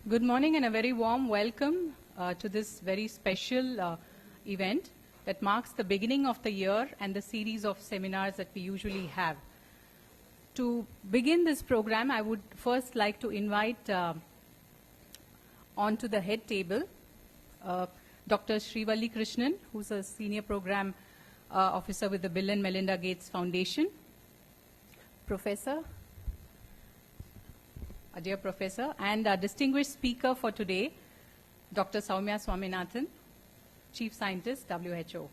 Good morning and a very warm welcome to this very special event that marks the beginning of the year and the series of seminars that we usually have. To begin this program, I would first like to invite onto the head table Dr. Srivalli Krishnan, who's a Senior Program Officer with the Bill and Melinda Gates Foundation. A dear professor, and a distinguished speaker for today, Dr. Soumya Swaminathan, Chief Scientist, WHO.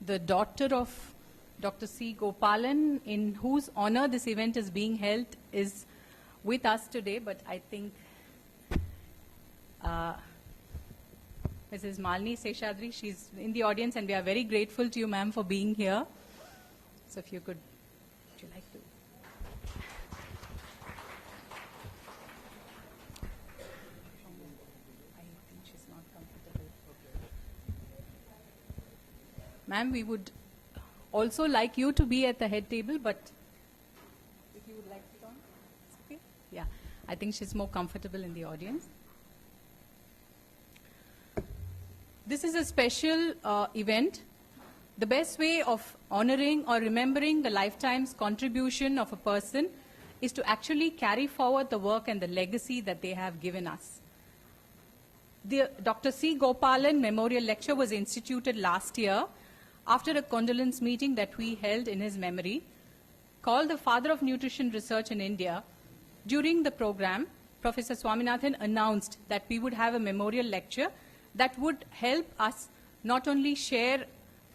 The daughter of Dr. C. Gopalan, in whose honor this event is being held, is with us today, but I think Mrs. Malni Seshadri, she's in the audience, and we are very grateful to you, ma'am, for being here. So if you could, would you like to? I think she's not comfortable. Ma'am, we would also like you to be at the head table, but if you would like to come, it's okay. Yeah, I think she's more comfortable in the audience. This is a special event. The best way of honoring or remembering the lifetime's contribution of a person is to actually carry forward the work and the legacy that they have given us. The Dr. C. Gopalan Memorial Lecture was instituted last year after a condolence meeting that we held in his memory, called the Father of Nutrition Research in India. During the program, Professor Swaminathan announced that we would have a memorial lecture that would help us not only share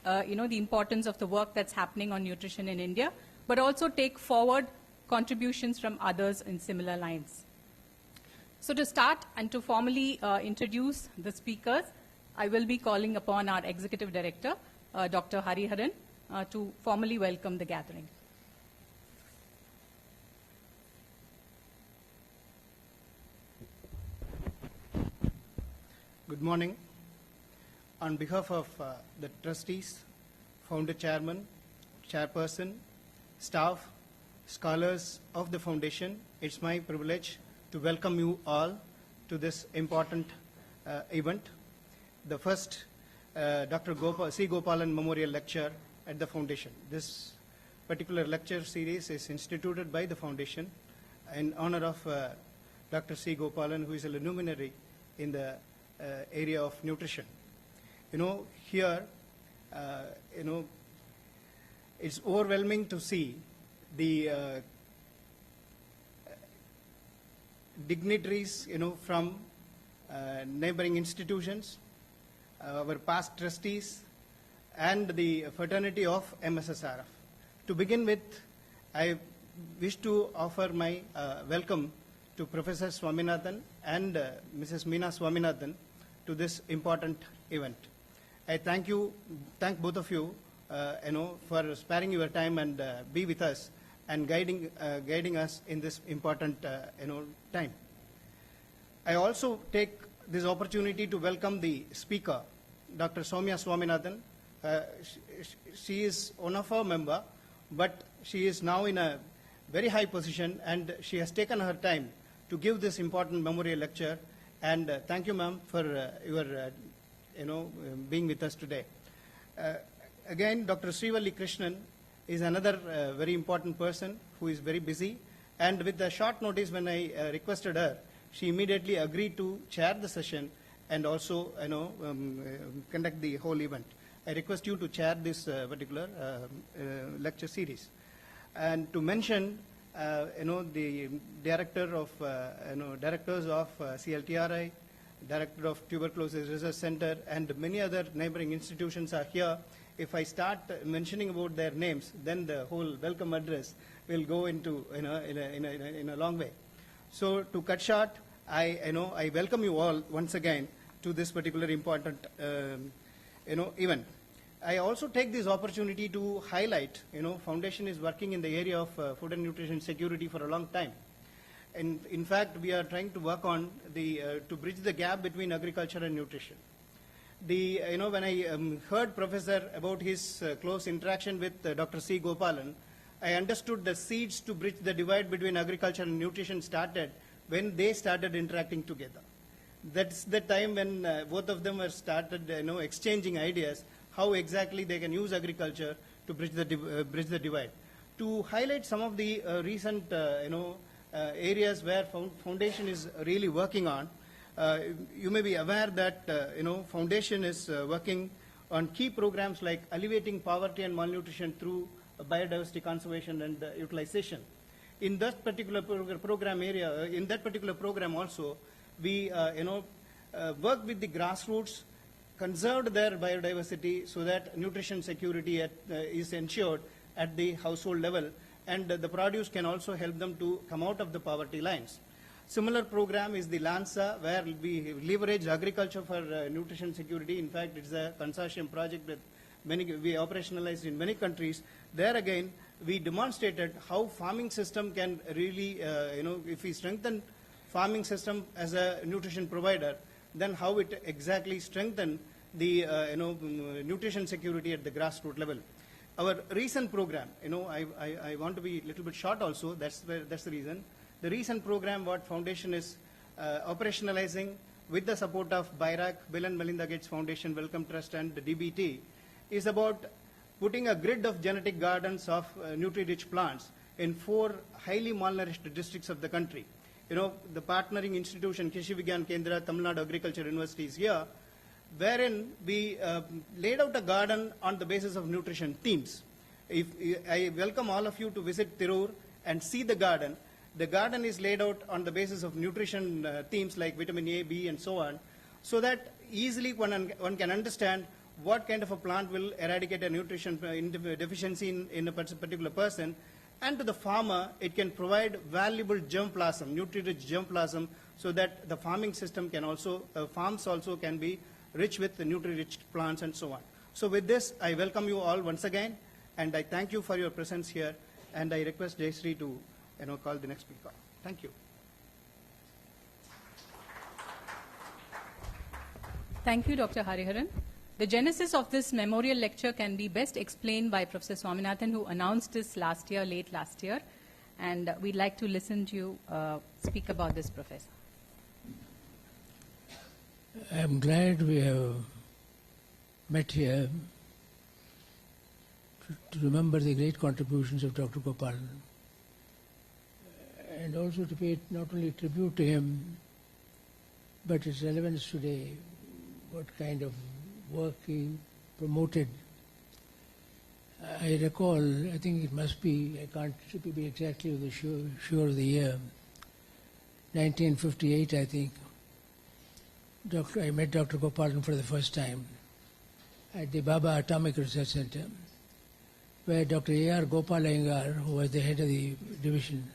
the importance of the work that's happening on nutrition in India, but also take forward contributions from others in similar lines. So to start and to formally introduce the speakers, I will be calling upon our Executive Director, Dr. Hariharan, to formally welcome the gathering. Good morning. On behalf of the trustees, founder chairman, chairperson, staff, scholars of the foundation, it's my privilege to welcome you all to this important event, the first Dr. C. Gopalan Memorial Lecture at the foundation. This particular lecture series is instituted by the foundation in honor of Dr. C. Gopalan, who is a luminary in the area of nutrition. Here, it's overwhelming to see the dignitaries, from neighboring institutions, our past trustees, and the fraternity of MSSRF. To begin with, I wish to offer my welcome to Professor Swaminathan and Mrs. Meena Swaminathan to this important event. I thank both of you, for sparing your time and be with us and guiding us in this important, time. I also take this opportunity to welcome the speaker, Dr. Soumya Swaminathan. She is one of our members, but she is now in a very high position, and she has taken her time to give this important memorial lecture. And thank you, ma'am, for your being with us today. Again, Dr. Srivalli Krishnan is another very important person who is very busy. And with the short notice when I requested her, she immediately agreed to chair the session and also conduct the whole event. I request you to chair this particular lecture series. And to mention the director of directors of CLTRI, director of Tuberculosis Research Center, and many other neighboring institutions are here. If I start mentioning about their names, then the whole welcome address will go into in a long way. So to cut short, I welcome you all once again to this particular important event. I also take this opportunity to highlight, Foundation is working in the area of food and nutrition security for a long time. And in fact, we are trying to work on to bridge the gap between agriculture and nutrition. When I heard Professor about his close interaction with Dr. C. Gopalan, I understood the seeds to bridge the divide between agriculture and nutrition started when they started interacting together. That's the time when both of them were started, exchanging ideas, how exactly they can use agriculture to bridge the divide. To highlight some of the recent, areas where foundation is really working on, you may be aware that, foundation is working on key programs like alleviating poverty and malnutrition through biodiversity conservation and utilization. In that particular program area, in that particular program also, we work with the grassroots, conserved their biodiversity so that nutrition security is ensured at the household level, and the produce can also help them to come out of the poverty lines. Similar program is the LANSA, where we leverage agriculture for nutrition security. In fact, it's a consortium project that we operationalized in many countries. There again, we demonstrated how farming system can really, if we strengthen farming system as a nutrition provider, then how it exactly strengthen the nutrition security at the grassroots level. Our recent program, I want to be a little bit short also, that's the reason. The recent program what Foundation is operationalizing with the support of BIRAC, Bill and Melinda Gates Foundation, Wellcome Trust and the DBT is about putting a grid of genetic gardens of nutri-rich plants in 4 highly malnourished districts of the country. The partnering institution, Krishi Vigyan Kendra, Tamil Nadu Agriculture University is here, wherein we laid out a garden on the basis of nutrition themes. I welcome all of you to visit Tirur and see the garden. The garden is laid out on the basis of nutrition themes like vitamin A, B, and so on, so that easily one can understand what kind of a plant will eradicate a nutrition deficiency in a particular person. And to the farmer, it can provide valuable germplasm, nutri-rich germplasm, so that the farming system can also, farms also can be rich with the nutri-rich plants and so on. So with this, I welcome you all once again, and I thank you for your presence here, and I request Jayashree to call the next speaker. Thank you. Thank you, Dr. Hariharan. The genesis of this memorial lecture can be best explained by Professor Swaminathan, who announced this late last year, and we'd like to listen to you speak about this, Professor. I'm glad we have met here to remember the great contributions of Dr. Gopalan, and also to pay not only tribute to him, but its relevance today, what kind of work he promoted. I recall, I think it must be, I can't be exactly sure of the year, 1958, I think. I met Dr. Gopalan for the first time at the Baba Atomic Research Center, where Dr. A.R. Gopal, who was the head of the division,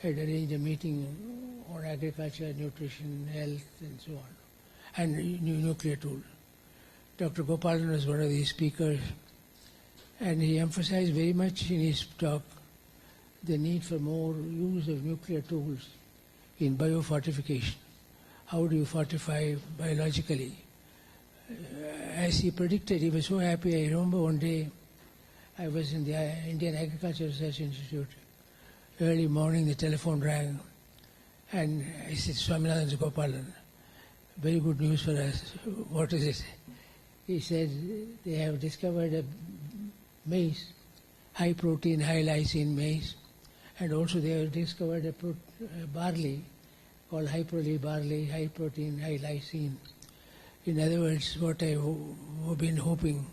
had arranged a meeting on agriculture, nutrition, health, and so on, and nuclear tools. Dr. Gopalan was one of the speakers, and he emphasized very much in his talk the need for more use of nuclear tools in biofortification. How do you fortify biologically? As he predicted, he was so happy. I remember one day I was in the Indian Agriculture Research Institute. Early morning, the telephone rang, and I said, Swaminathan Gopalan, very good news for us. What is it? He said, they have discovered a maize, high protein, high lysine maize, and also they have discovered a barley called high protein barley, high protein, high lysine. In other words, what I have been hoping,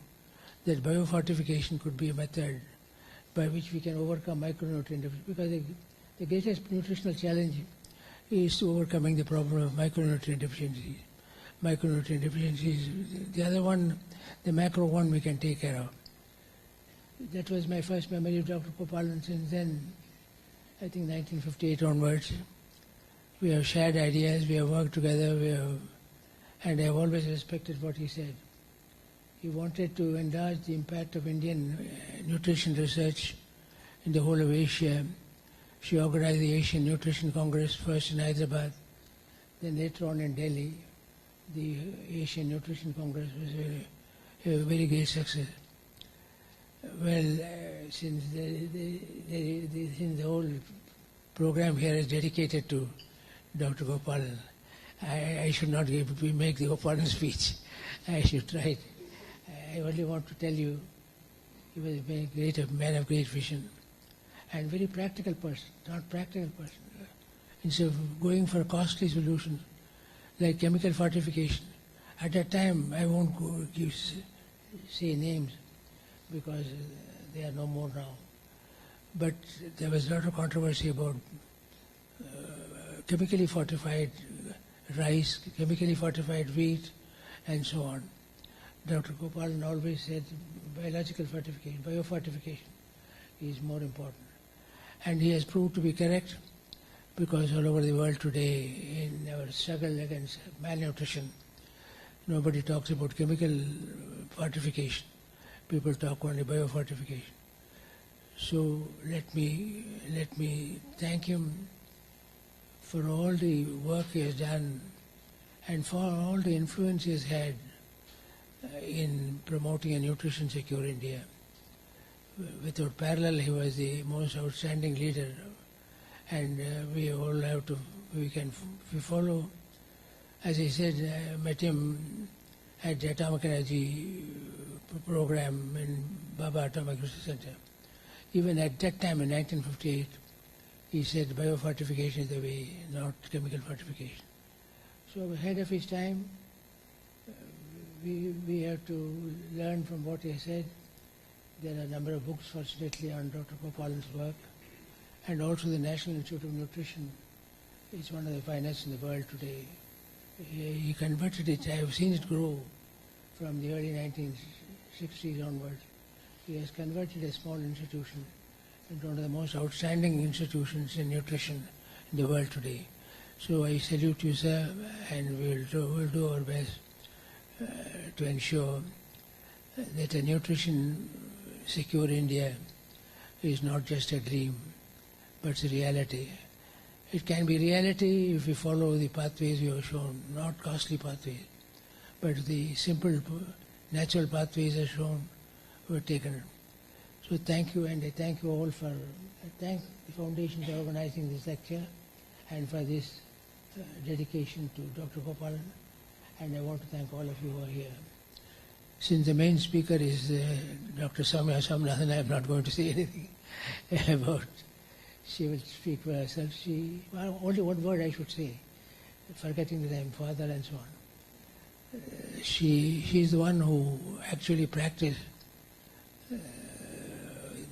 that biofortification could be a method by which we can overcome micronutrient deficiency, because the greatest nutritional challenge is to overcoming the problem of micronutrient deficiencies. Micronutrient deficiencies, the other one, the macro one, we can take care of. That was my first memory of Dr. Gopalan. Since then, I think 1958 onwards, we have shared ideas, we have worked together, and I have always respected what he said. He wanted to enlarge the impact of Indian nutrition research in the whole of Asia. She organized the Asian Nutrition Congress first in Hyderabad, then later on in Delhi. The Asian Nutrition Congress was a very great success. Well, since since the whole program here is dedicated to Dr. Gopalan, I should not make the Gopalan speech. I should try. I only want to tell you, he was a man of great vision and very practical person, not practical person. Instead of going for a costly solution like chemical fortification, at that time I won't say names because they are no more now. But there was a lot of controversy about chemically fortified rice, chemically fortified wheat, and so on. Dr. Gopalan always said biological fortification, biofortification is more important. And he has proved to be correct, because all over the world today, in our struggle against malnutrition, nobody talks about chemical fortification. People talk only biofortification. So let me thank him for all the work he has done and for all the influence he has had in promoting a nutrition secure India. Without parallel, he was the most outstanding leader, and we all have to, we follow. As I said, I met him at the Atomic Energy program in Baba Atomic Research Center. Even at that time in 1958, he said biofortification is the way, not chemical fortification. So ahead of his time, we have to learn from what he said. There are a number of books, fortunately, on Dr. Gopalan's work. And also the National Institute of Nutrition is one of the finest in the world today. He converted it, I have seen it grow from the early 1960s onwards. He has converted a small institution into one of the most outstanding institutions in nutrition in the world today. So I salute you, sir, and we'll do our best to ensure that a nutrition secure India is not just a dream, but it's a reality. It can be reality if we follow the pathways we have shown, not costly pathways, but the simple, natural pathways are shown, were taken. So thank you, and I thank you all for, I thank the foundation for organizing this lecture and for this dedication to Dr. Gopalan, and I want to thank all of you who are here. Since the main speaker is Dr. Soumya Swaminathan, I am not going to say anything about. She will speak for herself. Well, only one word I should say, forgetting that I am father and so on. She is the one who actually practiced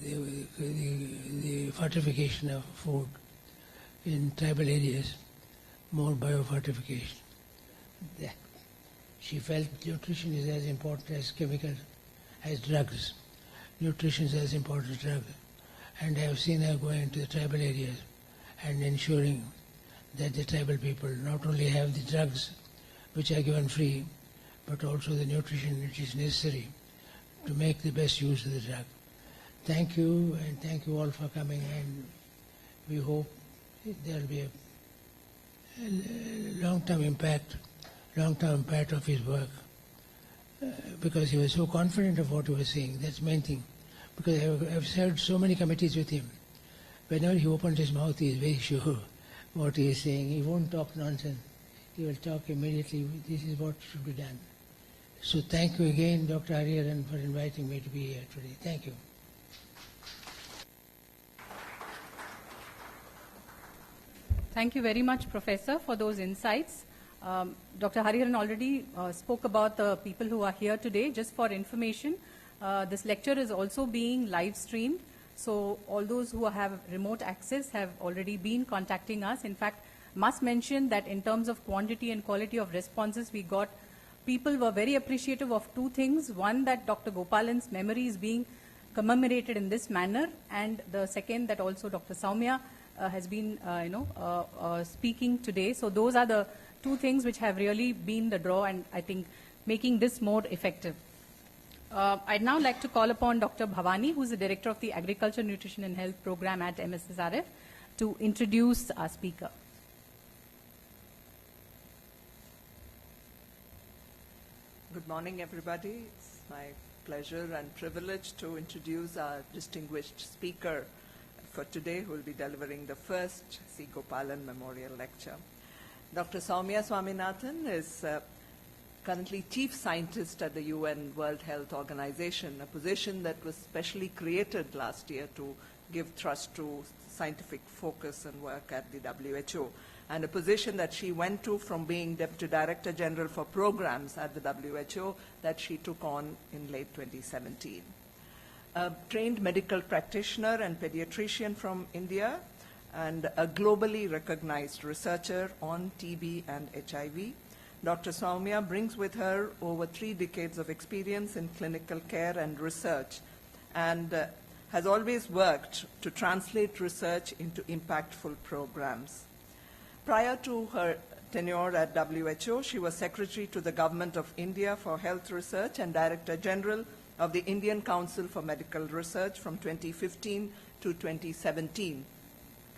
the fortification of food in tribal areas, more biofortification. She felt nutrition is as important as chemicals, as drugs. Nutrition is as important as drugs. And I have seen her going into the tribal areas and ensuring that the tribal people not only have the drugs which are given free, but also the nutrition which is necessary to make the best use of the drug. Thank you, and thank you all for coming, and we hope there will be a long-term impact of his work, because he was so confident of what he was saying. That's the main thing. Because I've served so many committees with him. Whenever he opens his mouth, he is very sure what he is saying. He won't talk nonsense. He will talk immediately. This is what should be done. So thank you again, Dr. Hariharan, for inviting me to be here today. Thank you. Thank you very much, Professor, for those insights. Dr. Hariharan already spoke about the people who are here today. Just for information, this lecture is also being live streamed. So all those who have remote access have already been contacting us. In fact, must mention that in terms of quantity and quality of responses we got, people were very appreciative of two things. One, that Dr. Gopalan's memory is being commemorated in this manner, and the second, that also Dr. Soumya has been speaking today. So those are the two things which have really been the draw, and I think making this more effective. I'd now like to call upon Dr. Bhavani, who's the Director of the Agriculture, Nutrition and Health Program at MSSRF, to introduce our speaker. Good morning, everybody. It's my pleasure and privilege to introduce our distinguished speaker for today, who will be delivering the first C. Gopalan Memorial Lecture. Dr. Soumya Swaminathan is currently Chief Scientist at the UN World Health Organization, a position that was specially created last year to give thrust to scientific focus and work at the WHO, and a position that she went to from being Deputy Director General for Programs at the WHO that she took on in late 2017. A trained medical practitioner and pediatrician from India, and a globally recognized researcher on TB and HIV, Dr. Soumya brings with her over 3 decades of experience in clinical care and research, and has always worked to translate research into impactful programs. Prior to her tenure at WHO, she was Secretary to the Government of India for Health Research and Director General of the Indian Council for Medical Research from 2015 to 2017.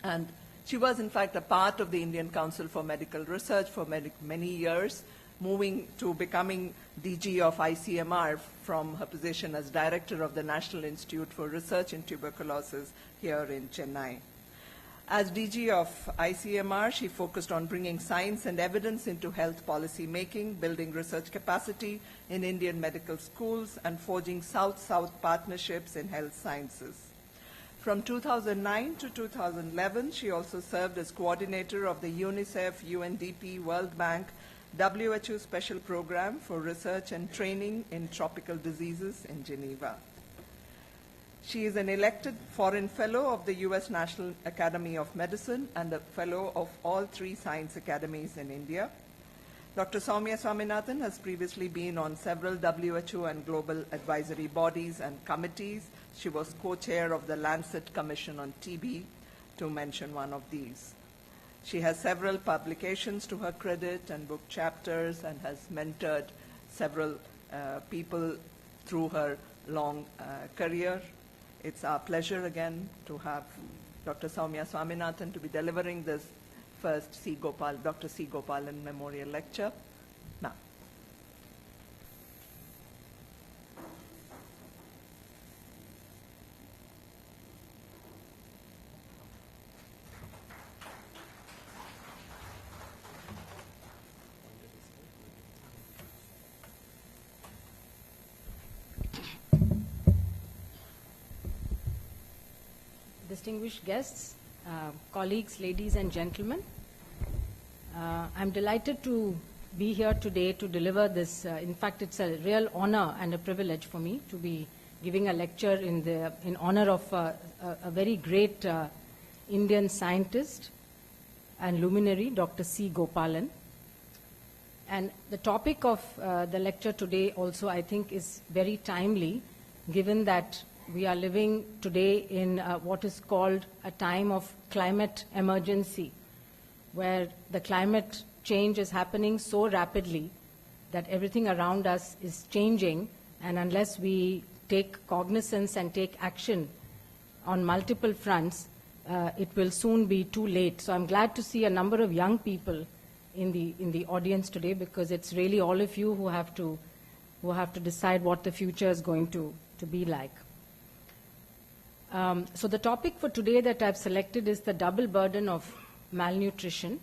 And she was, in fact, a part of the Indian Council for Medical Research for many years, moving to becoming DG of ICMR from her position as Director of the National Institute for Research in Tuberculosis here in Chennai. As DG of ICMR, she focused on bringing science and evidence into health policy making, building research capacity in Indian medical schools, and forging South-South partnerships in health sciences. From 2009 to 2011, she also served as coordinator of the UNICEF, UNDP, World Bank, WHO Special Program for Research and Training in Tropical Diseases in Geneva. She is an elected foreign fellow of the U.S. National Academy of Medicine and a fellow of all 3 science academies in India. Dr. Soumya Swaminathan has previously been on several WHO and global advisory bodies and committees. She was co-chair of the Lancet Commission on TB, to mention one of these. She has several publications to her credit and book chapters, and has mentored several people through her long career. It's our pleasure again to have Dr. Soumya Swaminathan to be delivering this first Dr. C. Gopalan Memorial Lecture. Now. Distinguished guests, colleagues, ladies and gentlemen, I'm delighted to be here today to deliver this. In fact, it's a real honor and a privilege for me to be giving a lecture in honor of a very great Indian scientist and luminary, Dr. C. Gopalan. And the topic of the lecture today also, I think, is very timely, given that we are living today in what is called a time of climate emergency, where the climate change is happening so rapidly that everything around us is changing, and unless we take cognizance and take action on multiple fronts, it will soon be too late. So I'm glad to see a number of young people in the audience today, because it's really all of you who have to decide what the future is going to be like. So the topic for today that I've selected is the double burden of malnutrition,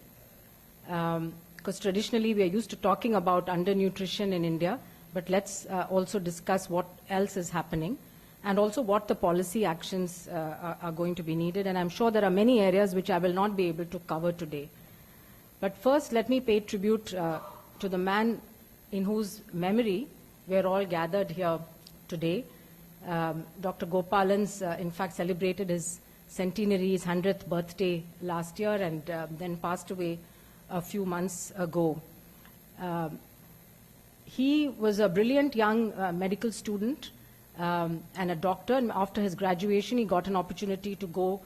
because traditionally we are used to talking about undernutrition in India, but let's also discuss what else is happening, and also what the policy actions are going to be needed. And I'm sure there are many areas which I will not be able to cover today. But first, let me pay tribute to the man in whose memory we're all gathered here today. Dr. Gopalan's, in fact, celebrated his centenary, his 100th birthday last year, and then passed away a few months ago. He was a brilliant young medical student and a doctor, and after his graduation, he got an opportunity to go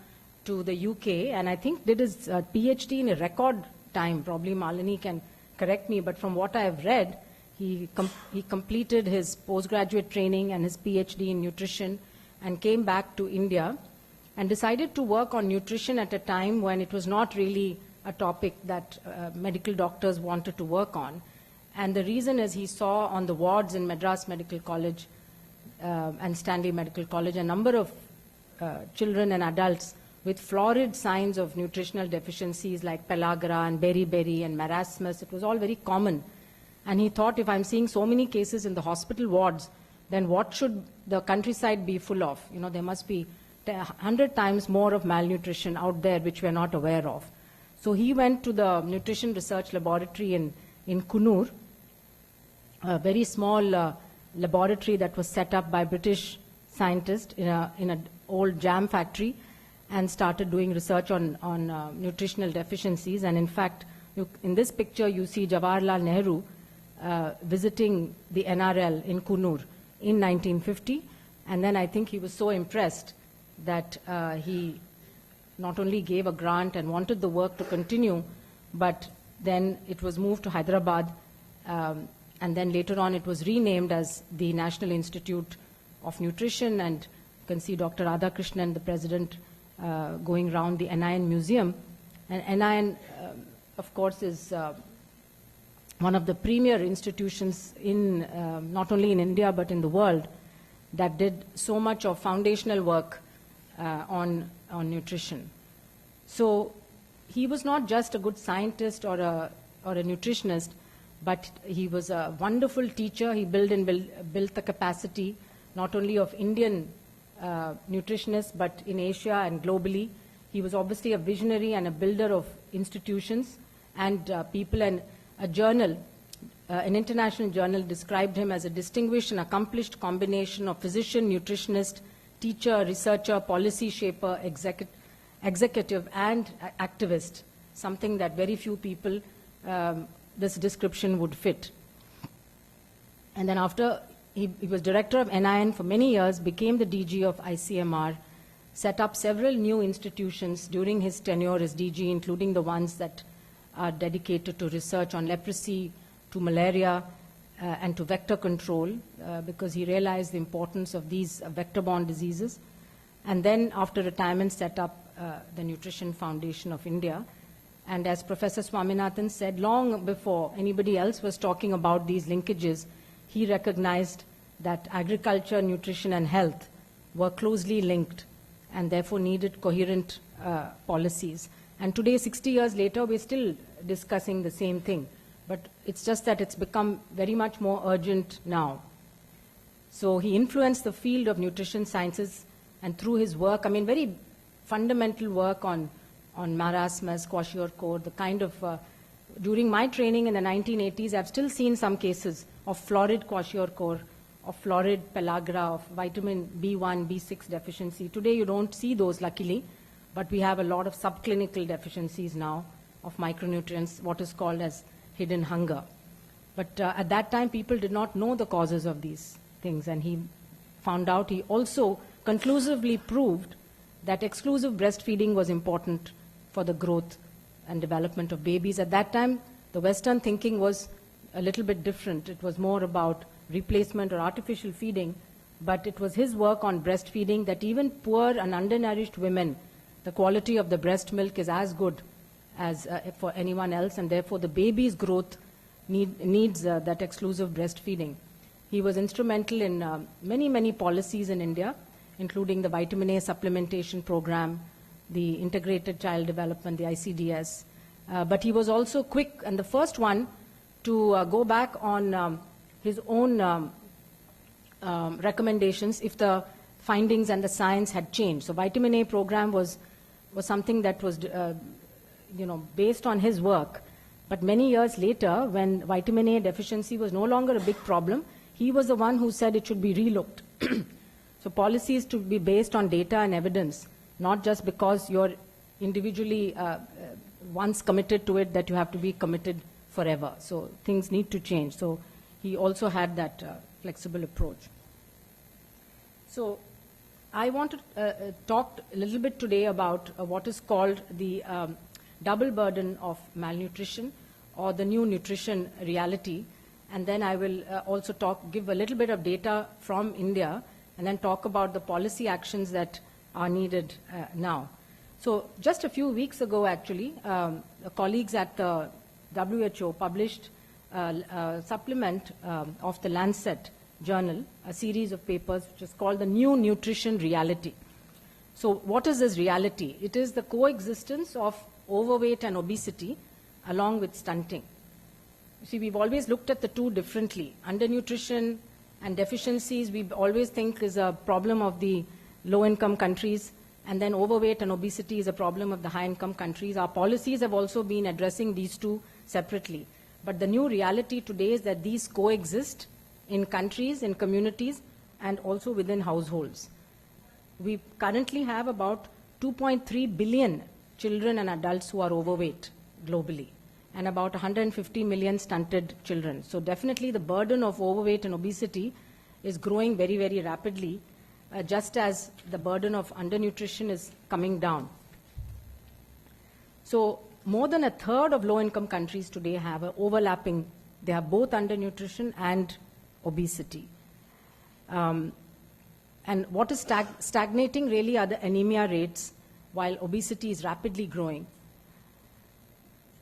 to the UK, and I think did his PhD in a record time. Probably Malini can correct me, but from what I have read, he completed his postgraduate training and his PhD in nutrition and came back to India and decided to work on nutrition at a time when it was not really a topic that medical doctors wanted to work on. And the reason is he saw on the wards in Madras Medical College and Stanley Medical College, a number of children and adults with florid signs of nutritional deficiencies like pellagra and beriberi and marasmus. It was all very common. And he thought, if I'm seeing so many cases in the hospital wards, then what should the countryside be full of? You know, there must be 100 times more of malnutrition out there which we're not aware of. So he went to the Nutrition Research Laboratory in Kunur, a very small laboratory that was set up by British scientists in an old jam factory, and started doing research on nutritional deficiencies. And in fact, in this picture you see Jawaharlal Nehru visiting the NRL in Kunur in 1950. And then I think he was so impressed that he not only gave a grant and wanted the work to continue, but then it was moved to Hyderabad, and then later on it was renamed as the National Institute of Nutrition. And you can see Dr. Radhakrishnan, the president, going around the NIN Museum. And NIN, of course, is one of the premier institutions in not only in India but in the world that did so much of foundational work on nutrition. So he was not just a good scientist or a nutritionist, but he was a wonderful teacher. He built the capacity not only of Indian nutritionists but in Asia and globally. He was obviously a visionary and a builder of institutions and people. And a journal, an international journal, described him as a distinguished and accomplished combination of physician, nutritionist, teacher, researcher, policy shaper, executive, and activist, something that very few people this description would fit. And then after he was director of NIN for many years, became the DG of ICMR, set up several new institutions during his tenure as DG, including the ones that are dedicated to research on leprosy, to malaria, and to vector control, because he realized the importance of these vector-borne diseases. And then after retirement set up the Nutrition Foundation of India. And as Professor Swaminathan said, long before anybody else was talking about these linkages, he recognized that agriculture, nutrition, and health were closely linked and therefore needed coherent policies. And today, 60 years later, we're still discussing the same thing. But it's just that it's become very much more urgent now. So he influenced the field of nutrition sciences, and through his work, I mean, very fundamental work on marasmus, kwashiorkor, the kind of, during my training in the 1980s, I've still seen some cases of florid kwashiorkor, of florid pellagra, of vitamin B1, B6 deficiency. Today you don't see those, luckily, but we have a lot of subclinical deficiencies now of micronutrients, what is called as hidden hunger. But at that time, people did not know the causes of these things, and he found out. He also conclusively proved that exclusive breastfeeding was important for the growth and development of babies. At that time, the Western thinking was a little bit different. It was more about replacement or artificial feeding, but it was his work on breastfeeding that even poor and undernourished women, the quality of the breast milk is as good as for anyone else, and therefore the baby's growth needs that exclusive breastfeeding. He was instrumental in many, many policies in India, including the vitamin A supplementation program, the integrated child development, the ICDS. But he was also quick and the first one to go back on his own recommendations if the findings and the science had changed. So vitamin A program was something that was based on his work. But many years later, when vitamin A deficiency was no longer a big problem, he was the one who said it should be relooked. So policies to be based on data and evidence, not just because you're individually once committed to it that you have to be committed forever. So things need to change. So he also had that flexible approach. So I want to talk a little bit today about what is called the double burden of malnutrition, or the new nutrition reality. And then I will also give a little bit of data from India, and then talk about the policy actions that are needed now. So just a few weeks ago, actually, colleagues at the WHO published a supplement of the Lancet journal a series of papers which is called the New Nutrition Reality. So what is this reality? It is the coexistence of overweight and obesity along with stunting. You see, we've always looked at the two differently. Undernutrition and deficiencies we always think is a problem of the low-income countries, and then overweight and obesity is a problem of the high-income countries. Our policies have also been addressing these two separately. But the new reality today is that these coexist in countries, in communities, and also within households. We currently have about 2.3 billion children and adults who are overweight globally, and about 150 million stunted children. So definitely the burden of overweight and obesity is growing very, very rapidly, just as the burden of undernutrition is coming down. So more than a third of low-income countries today have overlapping, they have both undernutrition and obesity. And what is stagnating really are the anemia rates, while obesity is rapidly growing.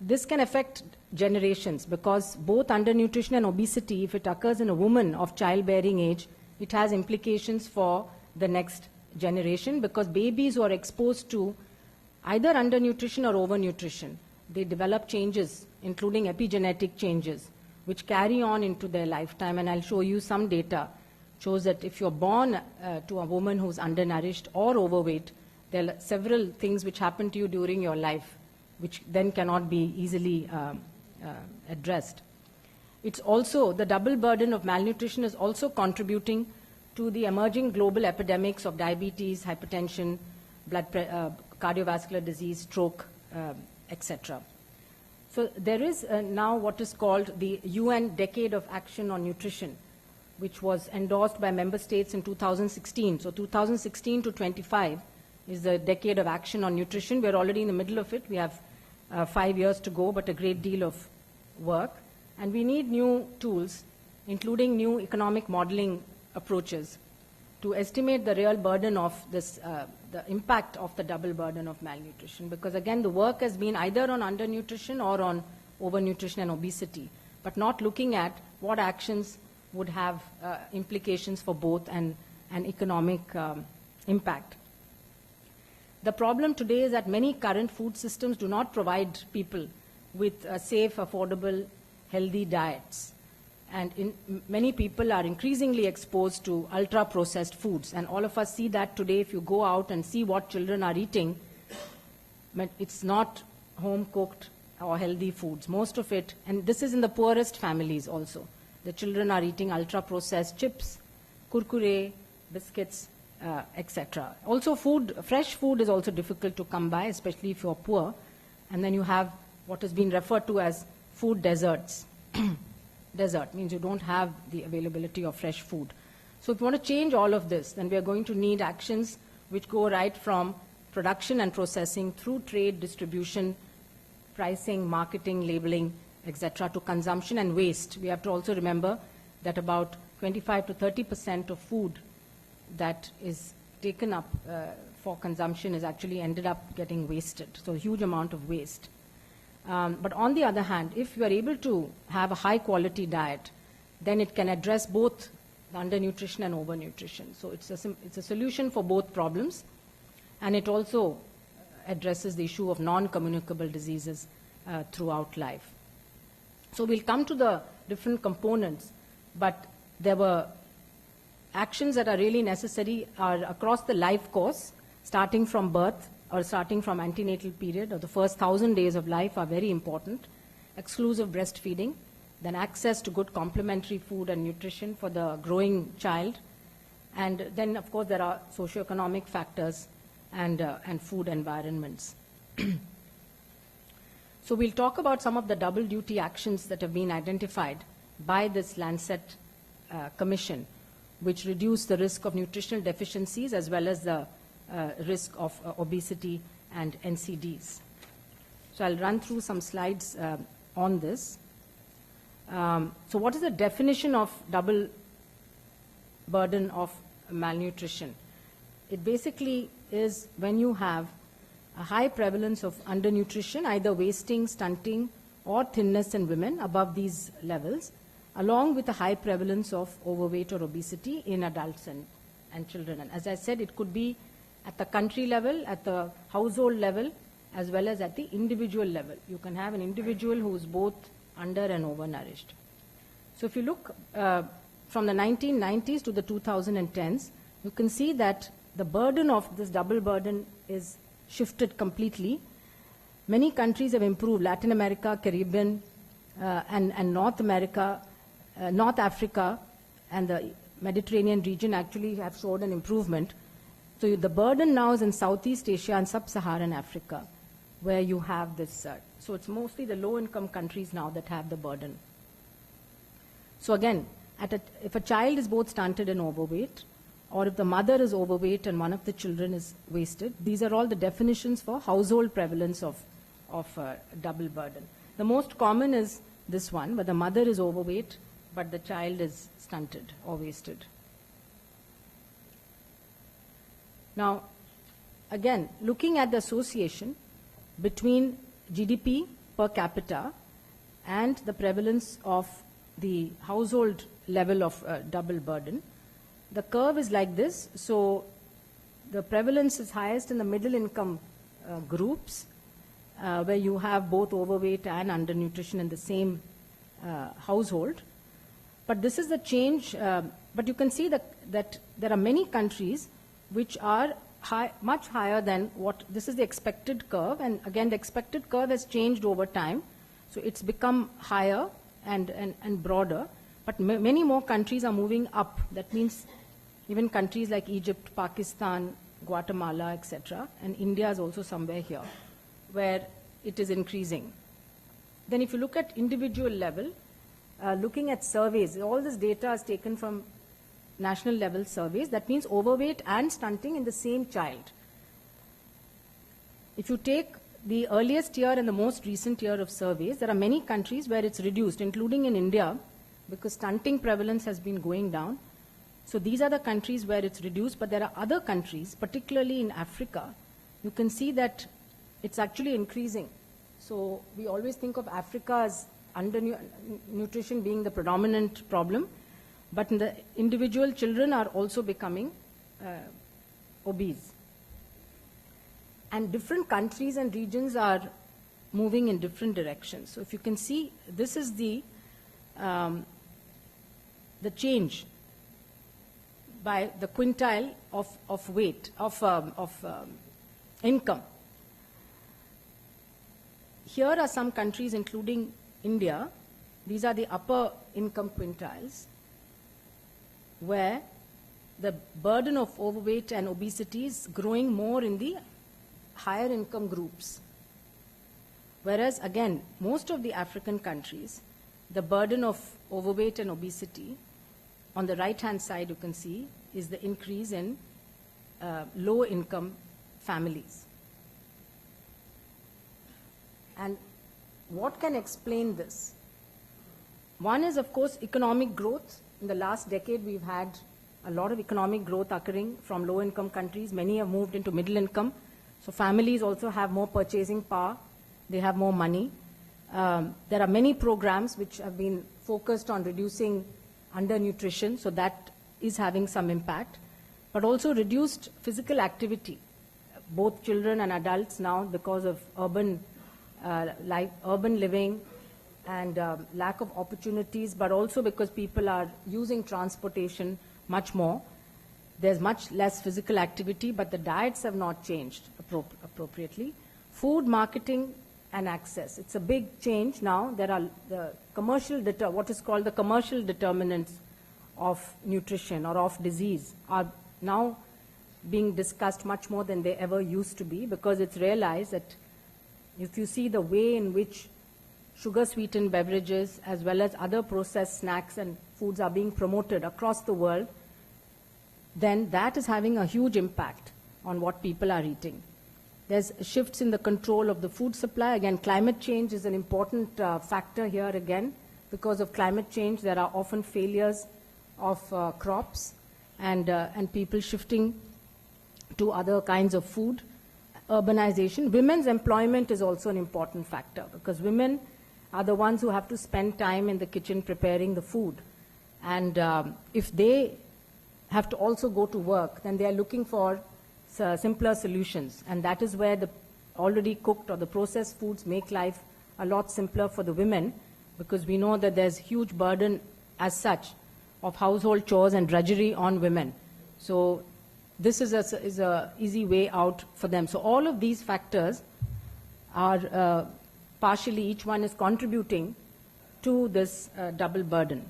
This can affect generations because both undernutrition and obesity, if it occurs in a woman of childbearing age, it has implications for the next generation, because babies who are exposed to either undernutrition or overnutrition, they develop changes, including epigenetic changes, which carry on into their lifetime. And I'll show you some data shows that if you're born to a woman who's undernourished or overweight, there are several things which happen to you during your life, which then cannot be easily addressed. It's also, the double burden of malnutrition is also contributing to the emerging global epidemics of diabetes, hypertension, cardiovascular disease, stroke, etc. So there is now what is called the UN Decade of Action on Nutrition, which was endorsed by member states in 2016. So 2016 to 25 is the Decade of Action on Nutrition. We're already in the middle of it. We have 5 years to go, but a great deal of work. And we need new tools, including new economic modeling approaches, to estimate the real burden of this, the impact of the double burden of malnutrition. Because again, the work has been either on undernutrition or on overnutrition and obesity, but not looking at what actions would have implications for both and economic impact. The problem today is that many current food systems do not provide people with safe, affordable, healthy diets. And many people are increasingly exposed to ultra-processed foods. And all of us see that today. If you go out and see what children are eating, it's not home-cooked or healthy foods. Most of it, and this is in the poorest families also. The children are eating ultra-processed chips, kurkure, biscuits, etc. Also fresh food is also difficult to come by, especially if you're poor. And then you have what has been referred to as food deserts. Desert means you don't have the availability of fresh food. So if you want to change all of this, then we are going to need actions which go right from production and processing through trade, distribution, pricing, marketing, labeling, etc., to consumption and waste. We have to also remember that about 25 to 30% of food that is taken up for consumption is actually ended up getting wasted. So a huge amount of waste. But on the other hand, if you are able to have a high-quality diet, then it can address both undernutrition and overnutrition. So it's a solution for both problems, and it also addresses the issue of non-communicable diseases throughout life. So we'll come to the different components, but there were actions that are really necessary are across the life course, starting from birth, or starting from antenatal period, or the first 1,000 days of life are very important. Exclusive breastfeeding, then access to good complementary food and nutrition for the growing child. And then, of course, there are socioeconomic factors and food environments. So we'll talk about some of the double duty actions that have been identified by this Lancet Commission, which reduce the risk of nutritional deficiencies as well as the risk of obesity and NCDs. So I'll run through some slides on this. So what is the definition of double burden of malnutrition? It basically is when you have a high prevalence of undernutrition, either wasting, stunting, or thinness in women above these levels, along with a high prevalence of overweight or obesity in adults and children. And as I said, it could be at the country level, at the household level, as well as at the individual level. You can have an individual who is both under and overnourished. So if you look from the 1990s to the 2010s, you can see that the burden of this double burden is shifted completely. Many countries have improved. Latin America, Caribbean, and North America, North Africa, and the Mediterranean region actually have showed an improvement. So the burden now is in Southeast Asia and Sub-Saharan Africa, where you have this. So it's mostly the low-income countries now that have the burden. So again, if a child is both stunted and overweight, or if the mother is overweight and one of the children is wasted, these are all the definitions for household prevalence of double burden. The most common is this one, where the mother is overweight, but the child is stunted or wasted. Now, again, looking at the association between GDP per capita and the prevalence of the household level of double burden, the curve is like this. So the prevalence is highest in the middle income groups, where you have both overweight and undernutrition in the same household. But this is the change, but you can see that there are many countries which are much higher than what, this is the expected curve, and again the expected curve has changed over time. So it's become higher and broader, but many more countries are moving up. That means even countries like Egypt, Pakistan, Guatemala, etc., and India is also somewhere here, where it is increasing. Then if you look at individual level, looking at surveys, all this data is taken from national level surveys. That means overweight and stunting in the same child. If you take the earliest year and the most recent year of surveys, there are many countries where it's reduced, including in India, because stunting prevalence has been going down. So these are the countries where it's reduced, but there are other countries, particularly in Africa, you can see that it's actually increasing. So we always think of Africa as undernutrition being the predominant problem, but in the individual, children are also becoming obese. And different countries and regions are moving in different directions. So if you can see, this is the change by the quintile of weight, of income. Here are some countries, including India. These are the upper income quintiles, where the burden of overweight and obesity is growing more in the higher income groups. Whereas, again, most of the African countries, the burden of overweight and obesity, on the right-hand side you can see, is the increase in low-income families. And what can explain this? One is, of course, economic growth. In the last decade, we've had a lot of economic growth occurring from low-income countries. Many have moved into middle income. So families also have more purchasing power. They have more money. There are many programs which have been focused on reducing undernutrition, so that is having some impact. But also reduced physical activity. Both children and adults now, because of urban living and lack of opportunities, but also because people are using transportation much more. There's much less physical activity, but the diets have not changed appropriately. Food, marketing, and access. It's a big change now. There are what is called the commercial determinants of nutrition or of disease are now being discussed much more than they ever used to be, because it's realized that if you see the way in which sugar-sweetened beverages as well as other processed snacks and foods are being promoted across the world, then that is having a huge impact on what people are eating. There's shifts in the control of the food supply. Again, climate change is an important factor here again. Because of climate change, there are often failures of crops and people shifting to other kinds of food. Urbanization. Women's employment is also an important factor, because women are the ones who have to spend time in the kitchen preparing the food. And if they have to also go to work, then they are looking for simpler solutions. And that is where the already cooked or the processed foods make life a lot simpler for the women, because we know that there's huge burden as such of household chores and drudgery on women. So this is a easy way out for them. So all of these factors are partially, each one is contributing to this double burden.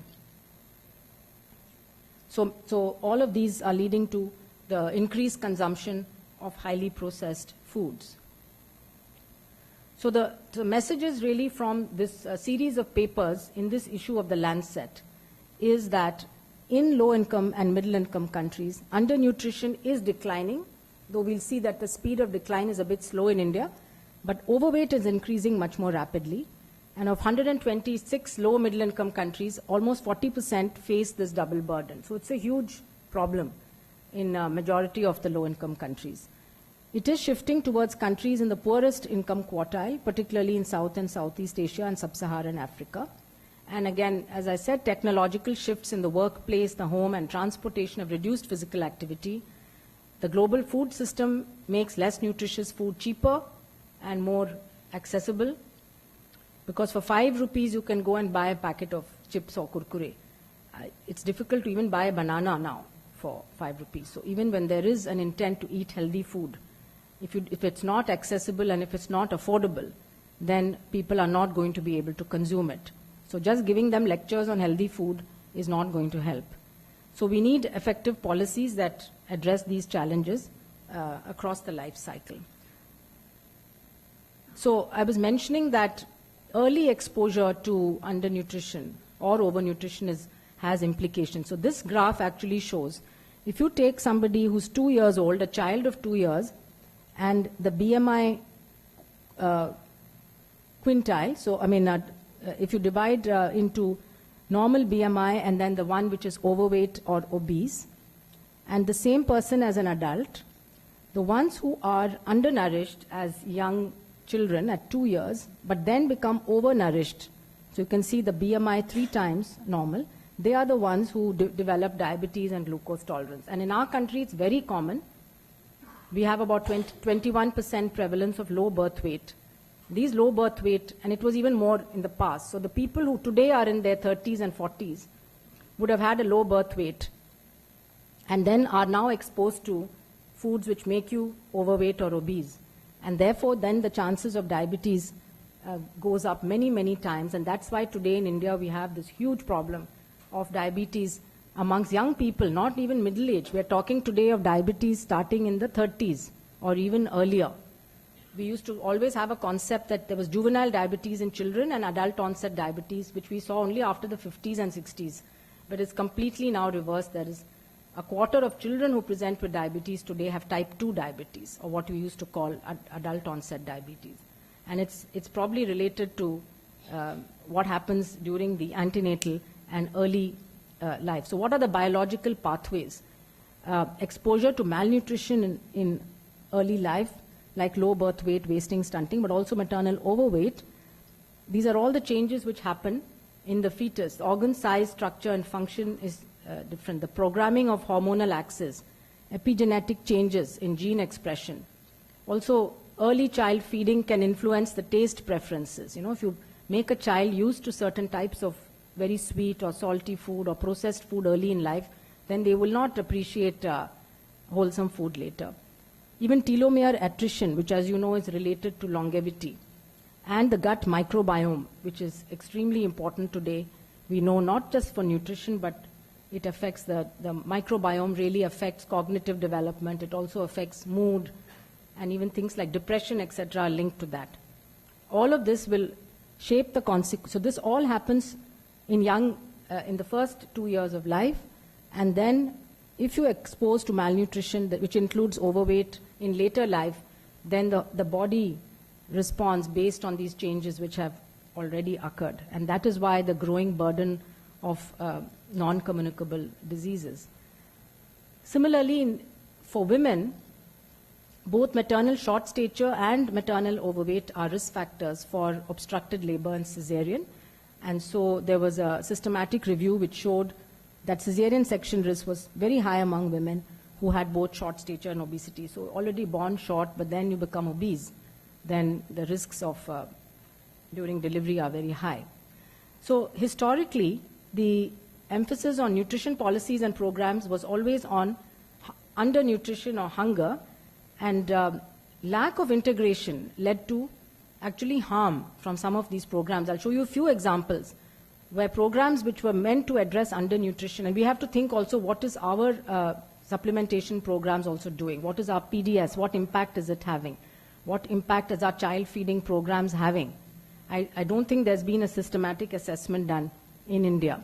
So all of these are leading to the increased consumption of highly processed foods. So the messages really from this series of papers in this issue of the Lancet is that in low-income and middle-income countries, undernutrition is declining, though we'll see that the speed of decline is a bit slow in India, but overweight is increasing much more rapidly. And of 126 low middle-income countries, almost 40% face this double burden. So it's a huge problem in a majority of the low-income countries. It is shifting towards countries in the poorest income quartile, particularly in South and Southeast Asia and Sub-Saharan Africa. And again, as I said, technological shifts in the workplace, the home, and transportation have reduced physical activity. The global food system makes less nutritious food cheaper and more accessible, because for 5 rupees you can go and buy a packet of chips or kurkure. It's difficult to even buy a banana now for 5 rupees. So even when there is an intent to eat healthy food, if it's not accessible and if it's not affordable, then people are not going to be able to consume it. So just giving them lectures on healthy food is not going to help. So we need effective policies that address these challenges across the life cycle. So I was mentioning that early exposure to undernutrition or overnutrition has implications. So this graph actually shows, if you take somebody who's 2 years old, a child of 2 years, and the BMI quintile, so I mean, if you divide into normal BMI and then the one which is overweight or obese, and the same person as an adult, the ones who are undernourished as young children at 2 years, but then become overnourished, so you can see the BMI 3 times normal, they are the ones who develop diabetes and glucose tolerance. And in our country, it's very common. We have about 21% prevalence of low birth weight. These low birth weight, and it was even more in the past. So the people who today are in their 30s and 40s would have had a low birth weight and then are now exposed to foods which make you overweight or obese. And therefore, then the chances of diabetes goes up many, many times. And that's why today in India we have this huge problem of diabetes amongst young people, not even middle age. We're talking today of diabetes starting in the 30s or even earlier. We used to always have a concept that there was juvenile diabetes in children and adult onset diabetes, which we saw only after the 50s and 60s. But it's completely now reversed. There is a quarter of children who present with diabetes today have type 2 diabetes, or what we used to call adult onset diabetes. And it's probably related to what happens during the antenatal and early life. So what are the biological pathways? Exposure to malnutrition in early life, like low birth weight, wasting, stunting, but also maternal overweight. These are all the changes which happen in the fetus. Organ size, structure, and function is different. The programming of hormonal axis, epigenetic changes in gene expression. Also, early child feeding can influence the taste preferences. You know, if you make a child used to certain types of very sweet or salty food or processed food early in life, then they will not appreciate wholesome food later. Even telomere attrition, which as you know is related to longevity, and the gut microbiome, which is extremely important today. We know not just for nutrition, but it affects the microbiome really affects cognitive development. It also affects mood, and even things like depression, etc., are linked to that. All of this will shape the consequence. So this all happens in the first 2 years of life, and then if you're exposed to malnutrition, which includes overweight in later life, then the body responds based on these changes which have already occurred. And that is why the growing burden of non-communicable diseases. Similarly, for women, both maternal short stature and maternal overweight are risk factors for obstructed labor and cesarean. And so there was a systematic review which showed that cesarean section risk was very high among women who had both short stature and obesity. So already born short, but then you become obese, then the risks of during delivery are very high. So historically, the emphasis on nutrition policies and programs was always on undernutrition or hunger, and lack of integration led to actually harm from some of these programs. I'll show you a few examples where programs which were meant to address undernutrition, and we have to think also what is our supplementation programs also doing? What is our PDS? What impact is it having? What impact is our child feeding programs having? I don't think there's been a systematic assessment done in India.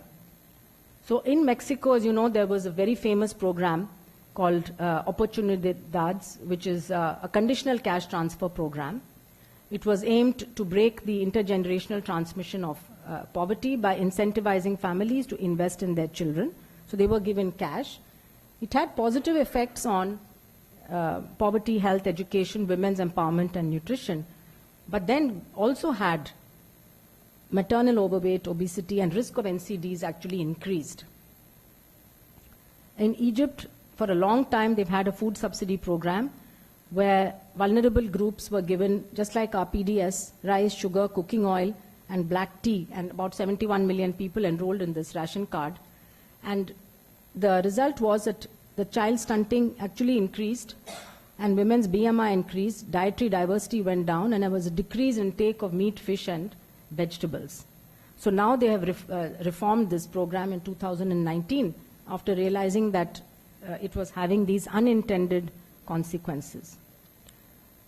So in Mexico, as you know, there was a very famous program called Oportunidades, which is a conditional cash transfer program. It was aimed to break the intergenerational transmission of poverty by incentivizing families to invest in their children. So they were given cash. It had positive effects on poverty, health, education, women's empowerment, and nutrition, but then also had maternal overweight, obesity, and risk of NCDs actually increased. In Egypt, for a long time, they've had a food subsidy program where vulnerable groups were given, just like our PDS, rice, sugar, cooking oil, and black tea, and about 71 million people enrolled in this ration card. And the result was that the child stunting actually increased, and women's BMI increased, dietary diversity went down, and there was a decrease in intake of meat, fish, and vegetables. So now they have reformed this program in 2019 after realizing that it was having these unintended consequences.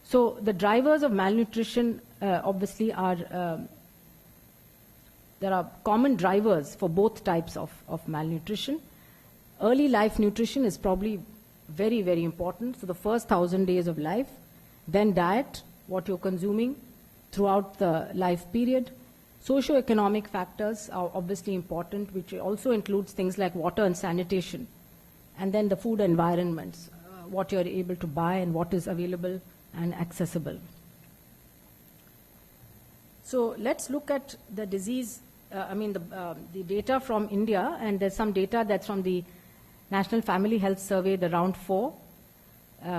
So the drivers of malnutrition obviously are, there are common drivers for both types of malnutrition. Early life nutrition is probably very, very important. So the first 1,000 days of life, then diet, what you're consuming throughout the life period. Socioeconomic factors are obviously important, which also includes things like water and sanitation. And then the food environments, what you're able to buy and what is available and accessible. So let's look at the disease, the data from India, and there's some data that's from the National Family Health Survey, the round 4,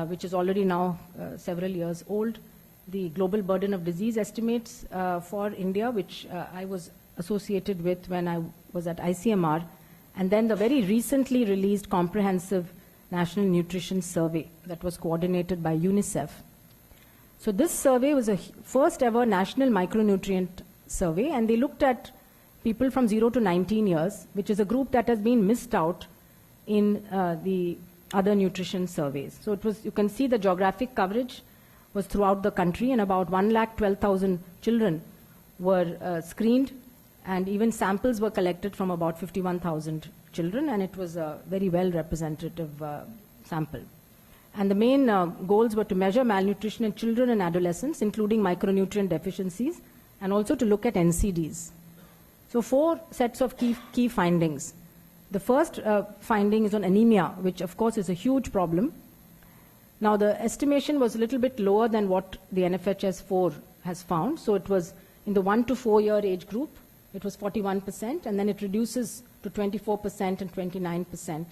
which is already now several years old. The global burden of disease estimates for India, which I was associated with when I was at ICMR, and then the very recently released comprehensive National Nutrition Survey that was coordinated by UNICEF. So this survey was a first ever national micronutrient survey, and they looked at people from 0 to 19 years, which is a group that has been missed out in the other nutrition surveys. So it was, you can see the geographic coverage was throughout the country, and about 112,000 children were screened, and even samples were collected from about 51,000 children, and it was a very well representative sample. And the main goals were to measure malnutrition in children and adolescents, including micronutrient deficiencies, and also to look at NCDs. So 4 sets of key findings. The first finding is on anemia, which of course is a huge problem. Now the estimation was a little bit lower than what the NFHS 4 has found. So it was in the 1 to 4 year age group, it was 41%, and then it reduces to 24% and 29%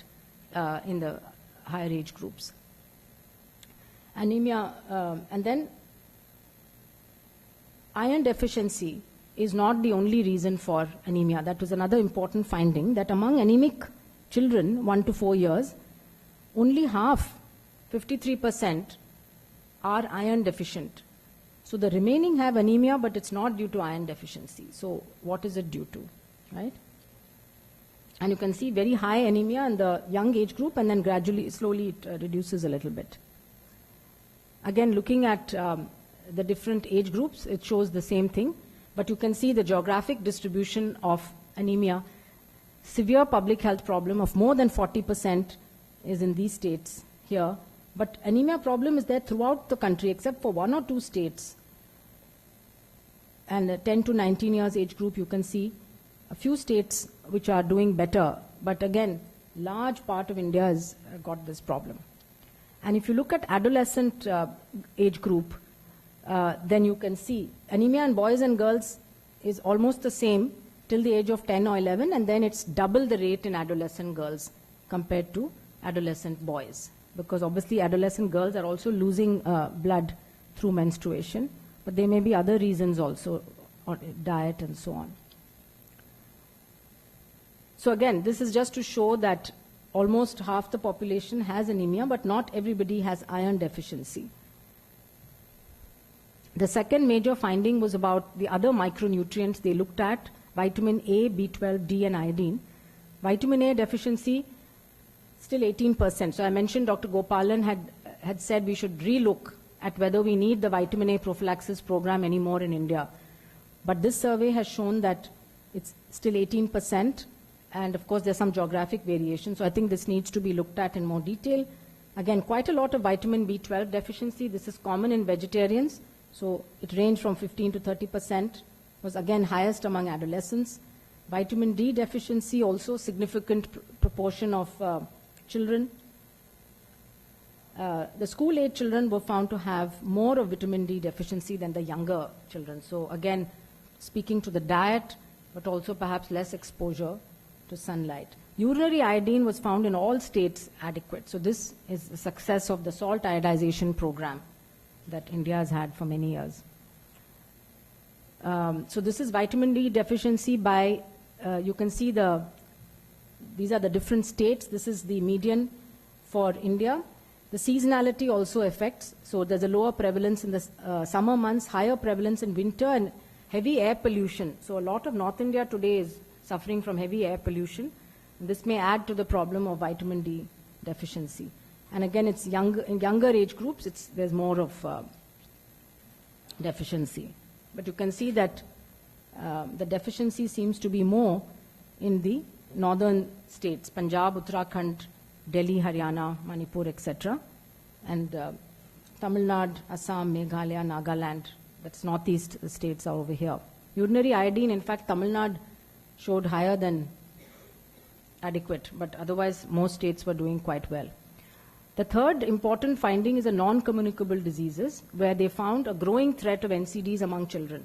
in the higher age groups. Anemia, and then iron deficiency is not the only reason for anemia. That was another important finding, that among anemic children 1 to 4 years, only half, 53%, are iron deficient. So the remaining have anemia, but it's not due to iron deficiency. So what is it due to, right? And you can see very high anemia in the young age group, and then gradually, slowly it reduces a little bit. Again, looking at the different age groups, it shows the same thing, but you can see the geographic distribution of anemia. Severe public health problem of more than 40% is in these states here, but anemia problem is there throughout the country except for 1 or 2 states. And 10 to 19 years age group, you can see a few states which are doing better, but again, large part of India has got this problem. And if you look at adolescent age group, then you can see anemia in boys and girls is almost the same till the age of 10 or 11, and then it's double the rate in adolescent girls compared to adolescent boys. Because obviously adolescent girls are also losing blood through menstruation, but there may be other reasons also, or diet and so on. So again, this is just to show that almost half the population has anemia, but not everybody has iron deficiency. The second major finding was about the other micronutrients they looked at, vitamin A, B12, D, and iodine. Vitamin A deficiency, still 18%. So I mentioned Dr. Gopalan had said we should relook at whether we need the vitamin A prophylaxis program anymore in India. But this survey has shown that it's still 18%, and of course there's some geographic variation. So I think this needs to be looked at in more detail. Again, quite a lot of vitamin B12 deficiency. This is common in vegetarians. So it ranged from 15 to 30%, was again highest among adolescents. Vitamin D deficiency, also significant proportion of children. The school-age children were found to have more of vitamin D deficiency than the younger children. So again, speaking to the diet, but also perhaps less exposure to sunlight. Urinary iodine was found in all states adequate. So this is the success of the salt iodization program that India has had for many years. So this is vitamin D deficiency by, you can see these are the different states. This is the median for India. The seasonality also affects. So there's a lower prevalence in the summer months, higher prevalence in winter, and heavy air pollution. So a lot of North India today is suffering from heavy air pollution. This may add to the problem of vitamin D deficiency. And again, it's in younger age groups, there's more of deficiency. But you can see that the deficiency seems to be more in the northern states, Punjab, Uttarakhand, Delhi, Haryana, Manipur, etc. And Tamil Nadu, Assam, Meghalaya, Nagaland, that's northeast states are over here. Urinary iodine, in fact, Tamil Nadu showed higher than adequate, but otherwise most states were doing quite well. The third important finding is the non-communicable diseases, where they found a growing threat of NCDs among children.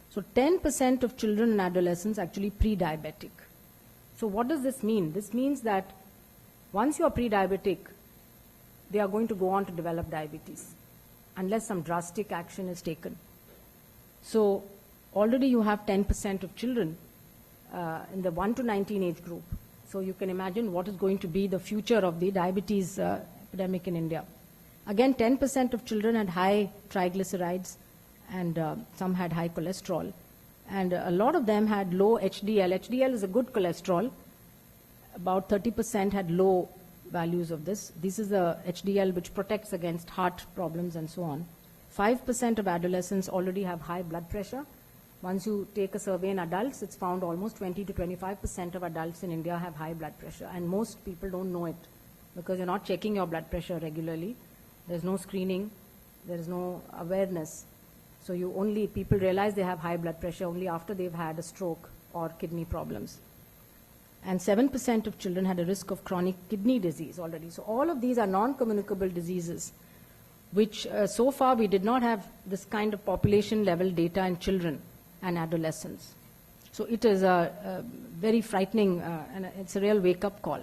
So 10% of children and adolescents actually pre-diabetic. So what does this mean? This means that once you are pre-diabetic, they are going to go on to develop diabetes, unless some drastic action is taken. So already you have 10% of children in the 1 to 19 age group. So you can imagine what is going to be the future of the diabetes epidemic in India. Again, 10% of children had high triglycerides, and some had high cholesterol. And a lot of them had low HDL. HDL is a good cholesterol. About 30% had low values of this. This is the HDL which protects against heart problems and so on. 5% of adolescents already have high blood pressure. Once you take a survey in adults, it's found almost 20 to 25% of adults in India have high blood pressure. And most people don't know it because you're not checking your blood pressure regularly. There's no screening. There is no awareness. So people realize they have high blood pressure only after they've had a stroke or kidney problems. And 7% of children had a risk of chronic kidney disease already. So all of these are non-communicable diseases, which so far we did not have this kind of population level data in children and adolescents. So it is a very frightening, and it's a real wake-up call.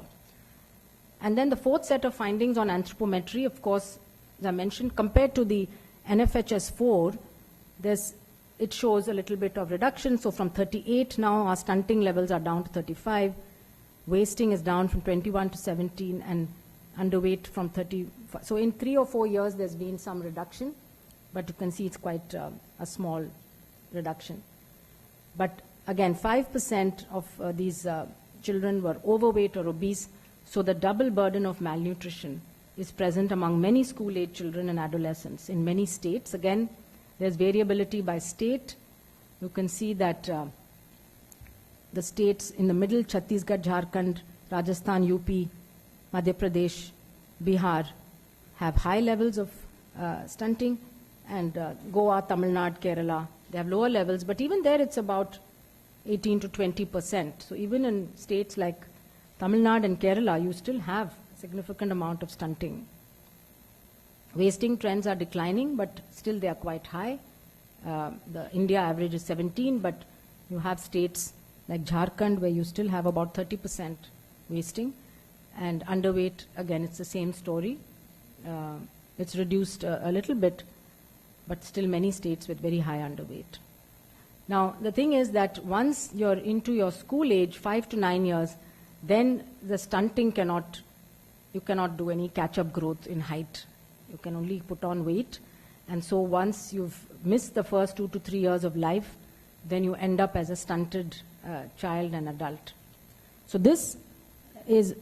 And then the fourth set of findings on anthropometry, of course, as I mentioned, compared to the NFHS4, it shows a little bit of reduction. So from 38 now, our stunting levels are down to 35. Wasting is down from 21 to 17, and underweight from 30. So in 3 or 4 years, there's been some reduction, but you can see it's quite a small reduction. But again, 5% of these children were overweight or obese, so the double burden of malnutrition is present among many school-age children and adolescents in many states. Again, there's variability by state. You can see that the states in the middle, Chhattisgarh, Jharkhand, Rajasthan, UP, Madhya Pradesh, Bihar, have high levels of stunting, and Goa, Tamil Nadu, Kerala, they have lower levels, but even there it's about 18 to 20%. So even in states like Tamil Nadu and Kerala, you still have a significant amount of stunting. Wasting trends are declining, but still they are quite high. The India average is 17, but you have states like Jharkhand where you still have about 30% wasting. And underweight, again, it's the same story. It's reduced a little bit, but still many states with very high underweight. Now, the thing is that once you're into your school age, 5 to 9 years, then the stunting you cannot do any catch-up growth in height. You can only put on weight. And so once you've missed the first 2 to 3 years of life, then you end up as a stunted child and adult. So this is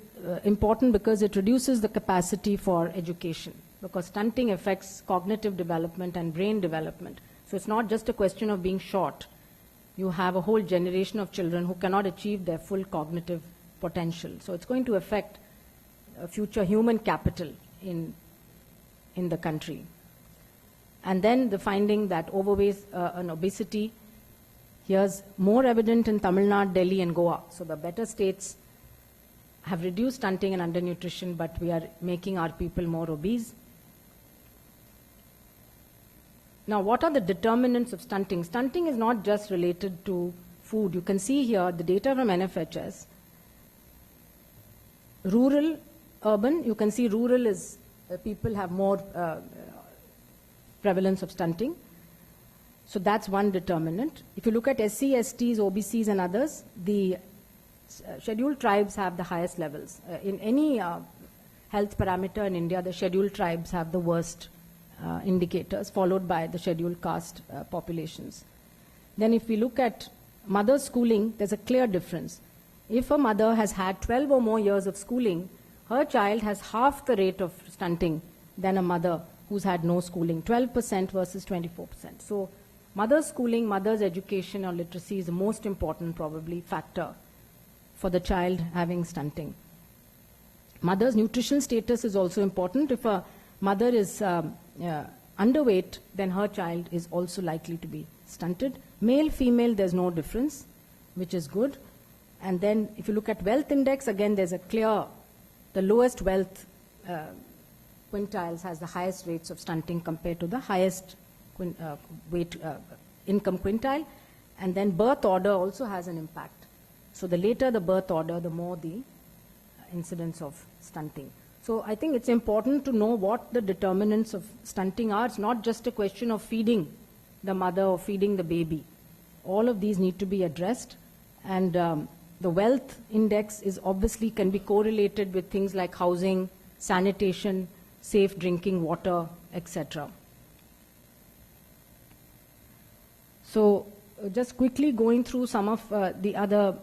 important because it reduces the capacity for education, because stunting affects cognitive development and brain development. So it's not just a question of being short. You have a whole generation of children who cannot achieve their full cognitive potential. So it's going to affect future human capital in the country. And then the finding that overweight and obesity, here's more evident in Tamil Nadu, Delhi and Goa. So the better states have reduced stunting and undernutrition, but we are making our people more obese. Now, what are the determinants of stunting? Stunting is not just related to food. You can see here the data from NFHS. Rural, urban, you can see rural is, people have more prevalence of stunting. So that's one determinant. If you look at SC, STs, OBCs and others, the scheduled tribes have the highest levels. In any health parameter in India, the scheduled tribes have the worst indicators, followed by the scheduled caste populations. Then if we look at mother schooling, there's a clear difference. If a mother has had 12 or more years of schooling, her child has half the rate of stunting than a mother who's had no schooling, 12% versus 24%. So mother's schooling, mother's education or literacy is the most important probably factor for the child having stunting. Mother's nutrition status is also important. If a mother is underweight, then her child is also likely to be stunted. Male, female, there's no difference, which is good. And then if you look at wealth index, again, there's a clear, the lowest wealth quintiles has the highest rates of stunting compared to the highest income quintile. And then birth order also has an impact. So the later the birth order, the more the incidence of stunting. So I think it's important to know what the determinants of stunting are. It's not just a question of feeding the mother or feeding the baby. All of these need to be addressed. And the wealth index is obviously can be correlated with things like housing, sanitation, safe drinking water, etc. So just quickly going through some of the other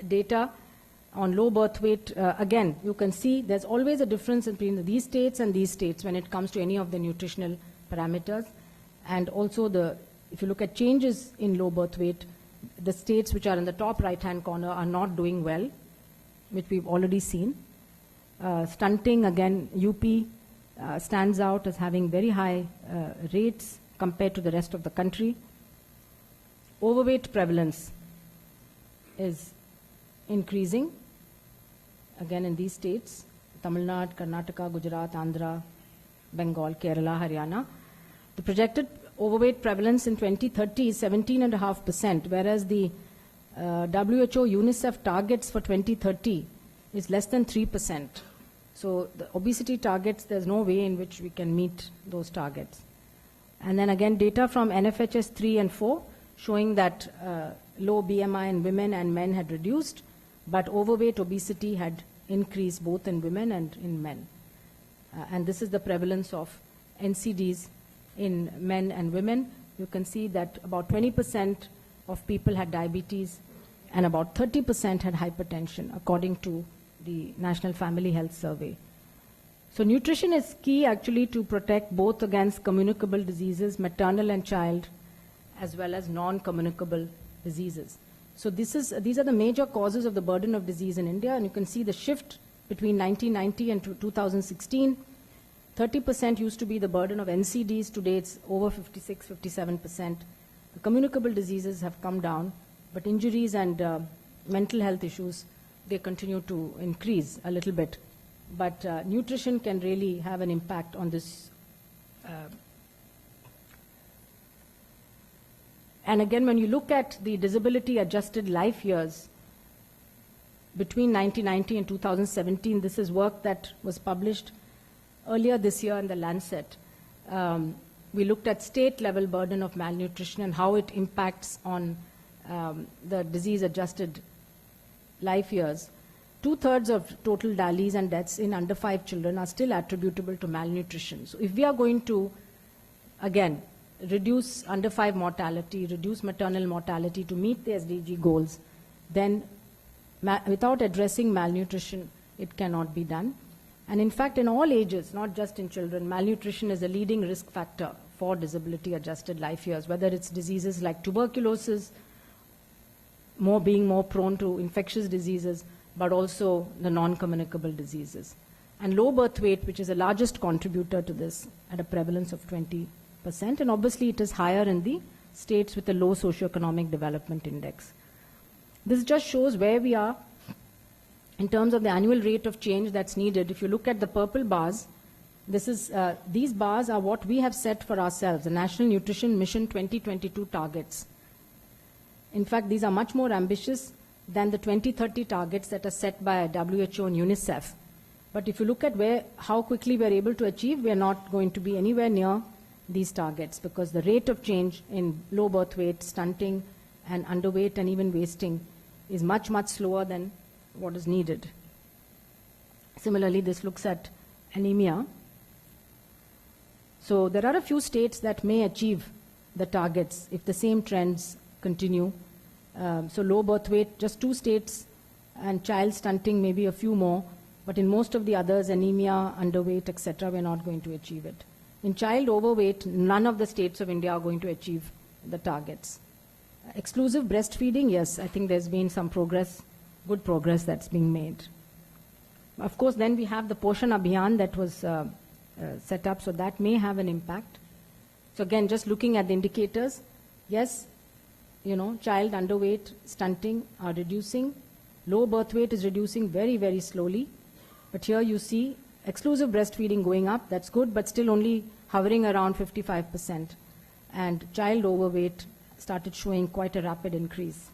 data on low birth weight, again, you can see there's always a difference between these states and these states when it comes to any of the nutritional parameters. And also if you look at changes in low birth weight, the states which are in the top right-hand corner are not doing well, which we've already seen. Stunting, again, UP stands out as having very high rates compared to the rest of the country. Overweight prevalence is increasing, again in these states, Tamil Nadu, Karnataka, Gujarat, Andhra, Bengal, Kerala, Haryana. The projected overweight prevalence in 2030 is 17.5%, whereas the WHO UNICEF targets for 2030 is less than 3%. So the obesity targets, there's no way in which we can meet those targets. And then again, data from NFHS 3 and 4 showing that low BMI in women and men had reduced, but overweight obesity had increased both in women and in men. And this is the prevalence of NCDs in men and women. You can see that about 20% of people had diabetes and about 30% had hypertension, according to the National Family Health Survey. So nutrition is key actually to protect both against communicable diseases, maternal and child, as well as non-communicable diseases. So these are the major causes of the burden of disease in India, and you can see the shift between 1990 and 2016. 30% used to be the burden of NCDs. Today it's over 56, 57%. The communicable diseases have come down, but injuries and mental health issues, they continue to increase a little bit. But nutrition can really have an impact on this And again, when you look at the disability-adjusted life years between 1990 and 2017, this is work that was published earlier this year in the Lancet. We looked at state-level burden of malnutrition and how it impacts on the disease-adjusted life years. 2/3 of total DALYs and deaths in under 5 children are still attributable to malnutrition. So if we are going to, again, reduce under 5 mortality, reduce maternal mortality to meet the SDG goals, then without addressing malnutrition, it cannot be done. And in fact, in all ages, not just in children, malnutrition is a leading risk factor for disability-adjusted life years, whether it's diseases like tuberculosis, being more prone to infectious diseases, but also the non-communicable diseases. And low birth weight, which is the largest contributor to this at a prevalence of 20%, and obviously it is higher in the states with a low socioeconomic development index. This just shows where we are in terms of the annual rate of change that's needed. If you look at the purple bars, these bars are what we have set for ourselves, the National Nutrition Mission 2022 targets. In fact, these are much more ambitious than the 2030 targets that are set by WHO and UNICEF. But if you look at how quickly we are able to achieve, we are not going to be anywhere near these targets because the rate of change in low birth weight, stunting, and underweight and even wasting is much, much slower than what is needed. Similarly, this looks at anemia. So there are a few states that may achieve the targets if the same trends continue. So low birth weight, just 2 states, and child stunting, maybe a few more. But in most of the others, anemia, underweight, etc., we're not going to achieve it. In child overweight, none of the states of India are going to achieve the targets. Exclusive breastfeeding, yes, I think there's been some progress, good progress that's being made. Of course, then we have the Poshan Abhiyan that was set up, so that may have an impact. So again, just looking at the indicators, yes, child underweight, stunting are reducing. Low birth weight is reducing very, very slowly. But here you see exclusive breastfeeding going up, that's good, but still only hovering around 55%. And child overweight started showing quite a rapid increase.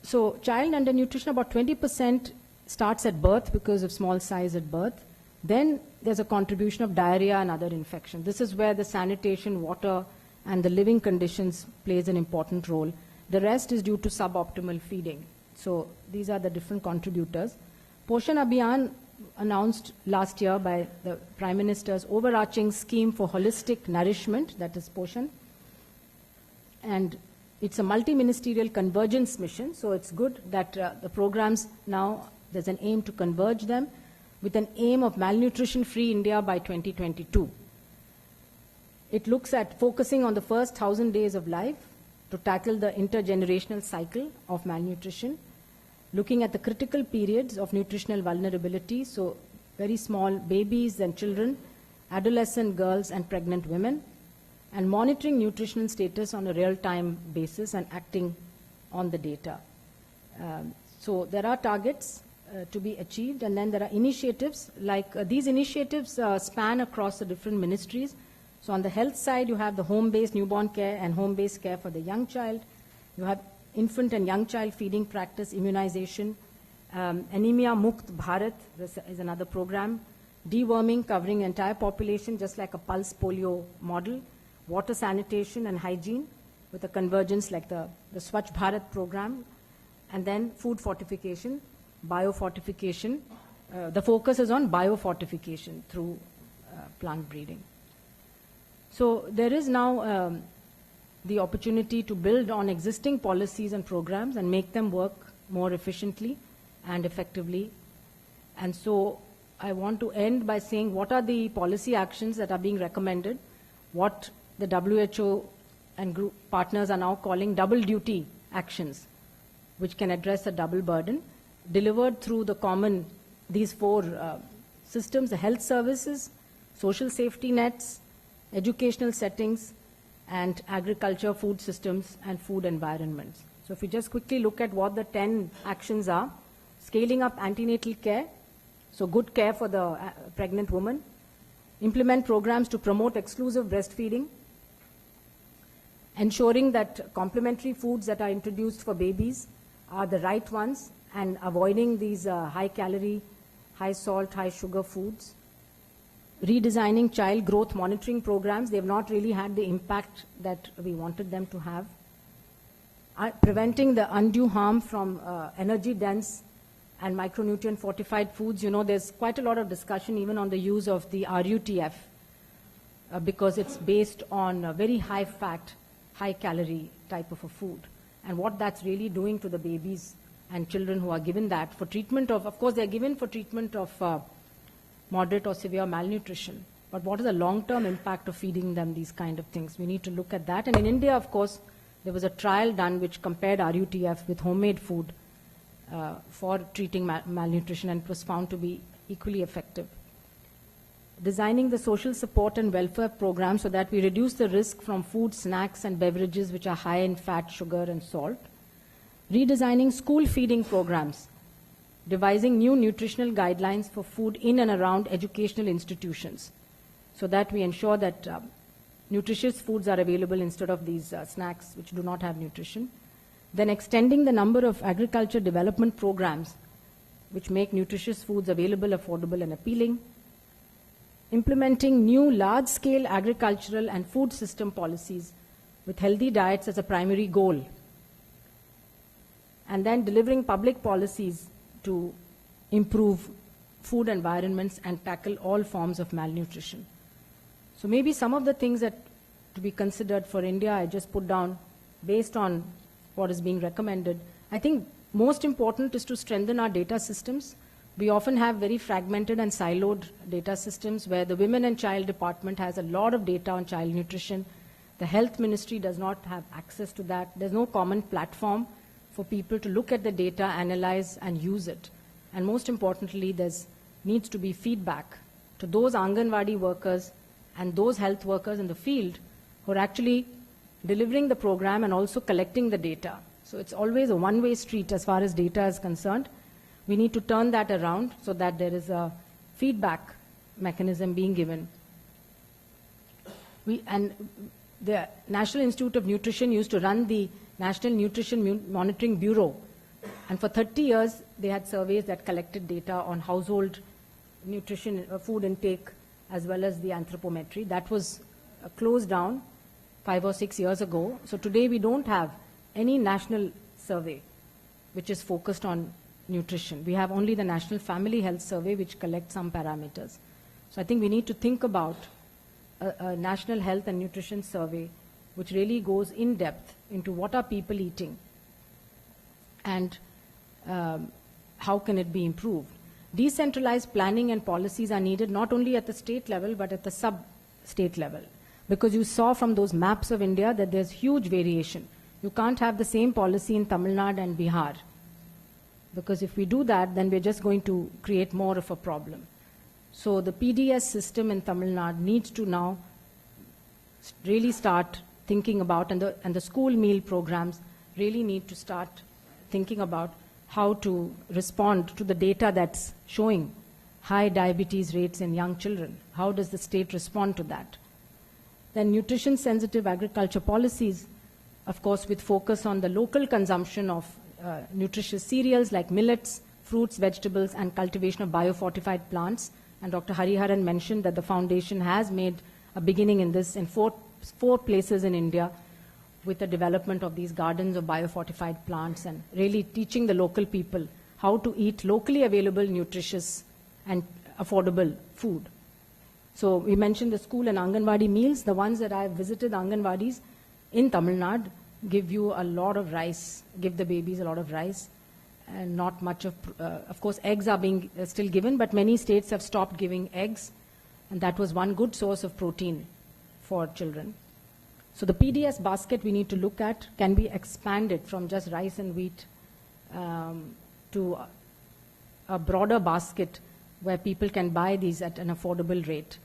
So child undernutrition, about 20% starts at birth because of small size at birth. Then there's a contribution of diarrhea and other infections. This is where the sanitation, water, and the living conditions plays an important role. The rest is due to suboptimal feeding. So these are the different contributors. Poshan Abhiyan announced last year by the Prime Minister's overarching scheme for holistic nourishment, that is Poshan. And it's a multi-ministerial convergence mission, so it's good that the programs now, there's an aim to converge them with an aim of malnutrition-free India by 2022. It looks at focusing on the first 1,000 days of life to tackle the intergenerational cycle of malnutrition, looking at the critical periods of nutritional vulnerability, so very small babies and children, adolescent girls and pregnant women, and monitoring nutritional status on a real-time basis and acting on the data. So there are targets to be achieved, and then there are initiatives, like these initiatives span across the different ministries. So on the health side, you have the home-based newborn care and home-based care for the young child. You have infant and young child feeding practice, immunization, Anemia Mukt Bharat is another program, deworming covering entire population just like a pulse polio model, water sanitation and hygiene with a convergence like the Swachh Bharat program, and then food fortification, biofortification. The focus is on biofortification through plant breeding. So there is now the opportunity to build on existing policies and programs and make them work more efficiently and effectively. And so I want to end by saying what are the policy actions that are being recommended, what the WHO and group partners are now calling double duty actions, which can address a double burden, delivered through the common, these four systems, the health services, social safety nets, educational settings, and agriculture, food systems, and food environments. So if we just quickly look at what the 10 actions are: scaling up antenatal care, So good care for the pregnant woman. Implement programs to promote exclusive breastfeeding. Ensuring that complementary foods that are introduced for babies are the right ones and avoiding these high calorie, high salt, high sugar foods. Redesigning child growth monitoring programs. They have not really had the impact that we wanted them to have. Preventing the undue harm from energy dense and micronutrient fortified foods. You know, there's quite a lot of discussion even on the use of the RUTF because it's based on a very high fat, high calorie type of a food, and what that's really doing to the babies and children who are given that for treatment of course, they're given for treatment of moderate or severe malnutrition. But what is the long-term impact of feeding them these kind of things? We need to look at that. And in India, of course, there was a trial done which compared RUTF with homemade food for treating malnutrition, and it was found to be equally effective. Designing the social support and welfare program so that we reduce the risk from food, snacks, and beverages which are high in fat, sugar, and salt. Redesigning school feeding programs. Devising new nutritional guidelines for food in and around educational institutions so that we ensure that nutritious foods are available instead of these snacks which do not have nutrition. Then extending the number of agriculture development programs which make nutritious foods available, affordable, and appealing. Implementing new large-scale agricultural and food system policies with healthy diets as a primary goal. And then delivering public policies to improve food environments and tackle all forms of malnutrition. So maybe some of the things that to be considered for India, I just put down based on what is being recommended. I think most important is to strengthen our data systems. We often have very fragmented and siloed data systems where the Women and Child Department has a lot of data on child nutrition. The Health Ministry does not have access to that. There's no common platform for people to look at the data, analyze, and use it. And most importantly, there needs to be feedback to those Anganwadi workers and those health workers in the field who are actually delivering the program and also collecting the data. So it's always a one-way street as far as data is concerned. We need to turn that around so that there is a feedback mechanism being given. And the National Institute of Nutrition used to run the National Nutrition Monitoring Bureau. And for 30 years, they had surveys that collected data on household nutrition, food intake, as well as the anthropometry. That was closed down 5 or 6 years ago. So today we don't have any national survey which is focused on nutrition. We have only the National Family Health Survey which collects some parameters. So I think we need to think about a national health and nutrition survey which really goes in depth into what are people eating and how can it be improved. Decentralized planning and policies are needed not only at the state level but at the sub-state level, because you saw from those maps of India that there's huge variation. You can't have the same policy in Tamil Nadu and Bihar, because if we do that, then we're just going to create more of a problem. So the PDS system in Tamil Nadu needs to now really start thinking about, and the school meal programs really need to start thinking about how to respond to the data that's showing high diabetes rates in young children. How does the state respond to that? Then nutrition-sensitive agriculture policies, of course, with focus on the local consumption of nutritious cereals like millets, fruits, vegetables, and cultivation of biofortified plants. And Dr. Hariharan mentioned that the foundation has made a beginning in this in four places in India with the development of these gardens of biofortified plants and really teaching the local people how to eat locally available, nutritious, and affordable food. So we mentioned the school and Anganwadi meals. The ones that I have visited, Anganwadis in Tamil Nadu, give you a lot of rice, give the babies a lot of rice, and not much of course, eggs are being still given, but many states have stopped giving eggs, and that was one good source of protein for children. So the PDS basket we need to look at can be expanded from just rice and wheat to a broader basket where people can buy these at an affordable rate.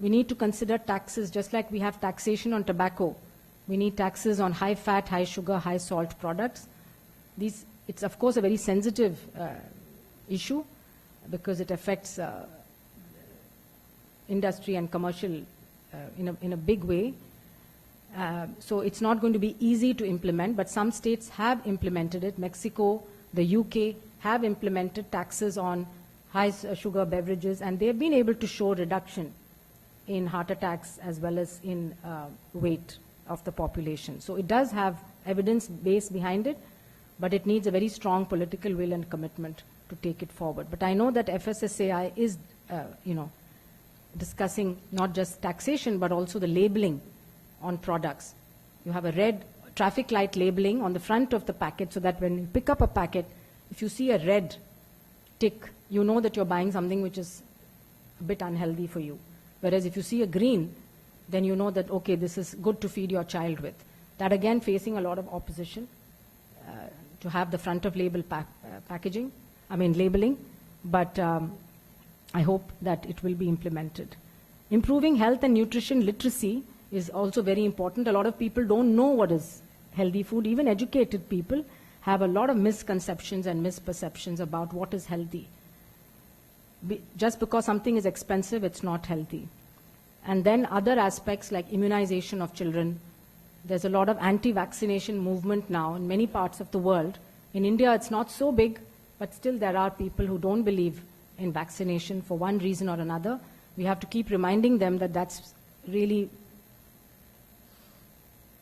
We need to consider taxes, just like we have taxation on tobacco. We need taxes on high fat, high sugar, high salt products. It's of course a very sensitive issue because it affects industry and commercial in a big way. So it's not going to be easy to implement, but some states have implemented it. Mexico, the UK have implemented taxes on high sugar beverages, and they've been able to show reduction in heart attacks as well as in weight of the population. So it does have evidence base behind it, but it needs a very strong political will and commitment to take it forward. But I know that FSSAI is, discussing not just taxation, but also the labeling on products. You have a red traffic light labeling on the front of the packet so that when you pick up a packet, if you see a red tick, you know that you're buying something which is a bit unhealthy for you. Whereas if you see a green, then you know that, okay, this is good to feed your child with. That again facing a lot of opposition to have the front of label labeling, but I hope that it will be implemented. Improving health and nutrition literacy is also very important. A lot of people don't know what is healthy food. Even educated people have a lot of misconceptions and misperceptions about what is healthy. Just because something is expensive, it's not healthy. And then other aspects like immunization of children. There's a lot of anti-vaccination movement now in many parts of the world. In India, it's not so big, but still there are people who don't believe in vaccination for one reason or another. We have to keep reminding them that that's really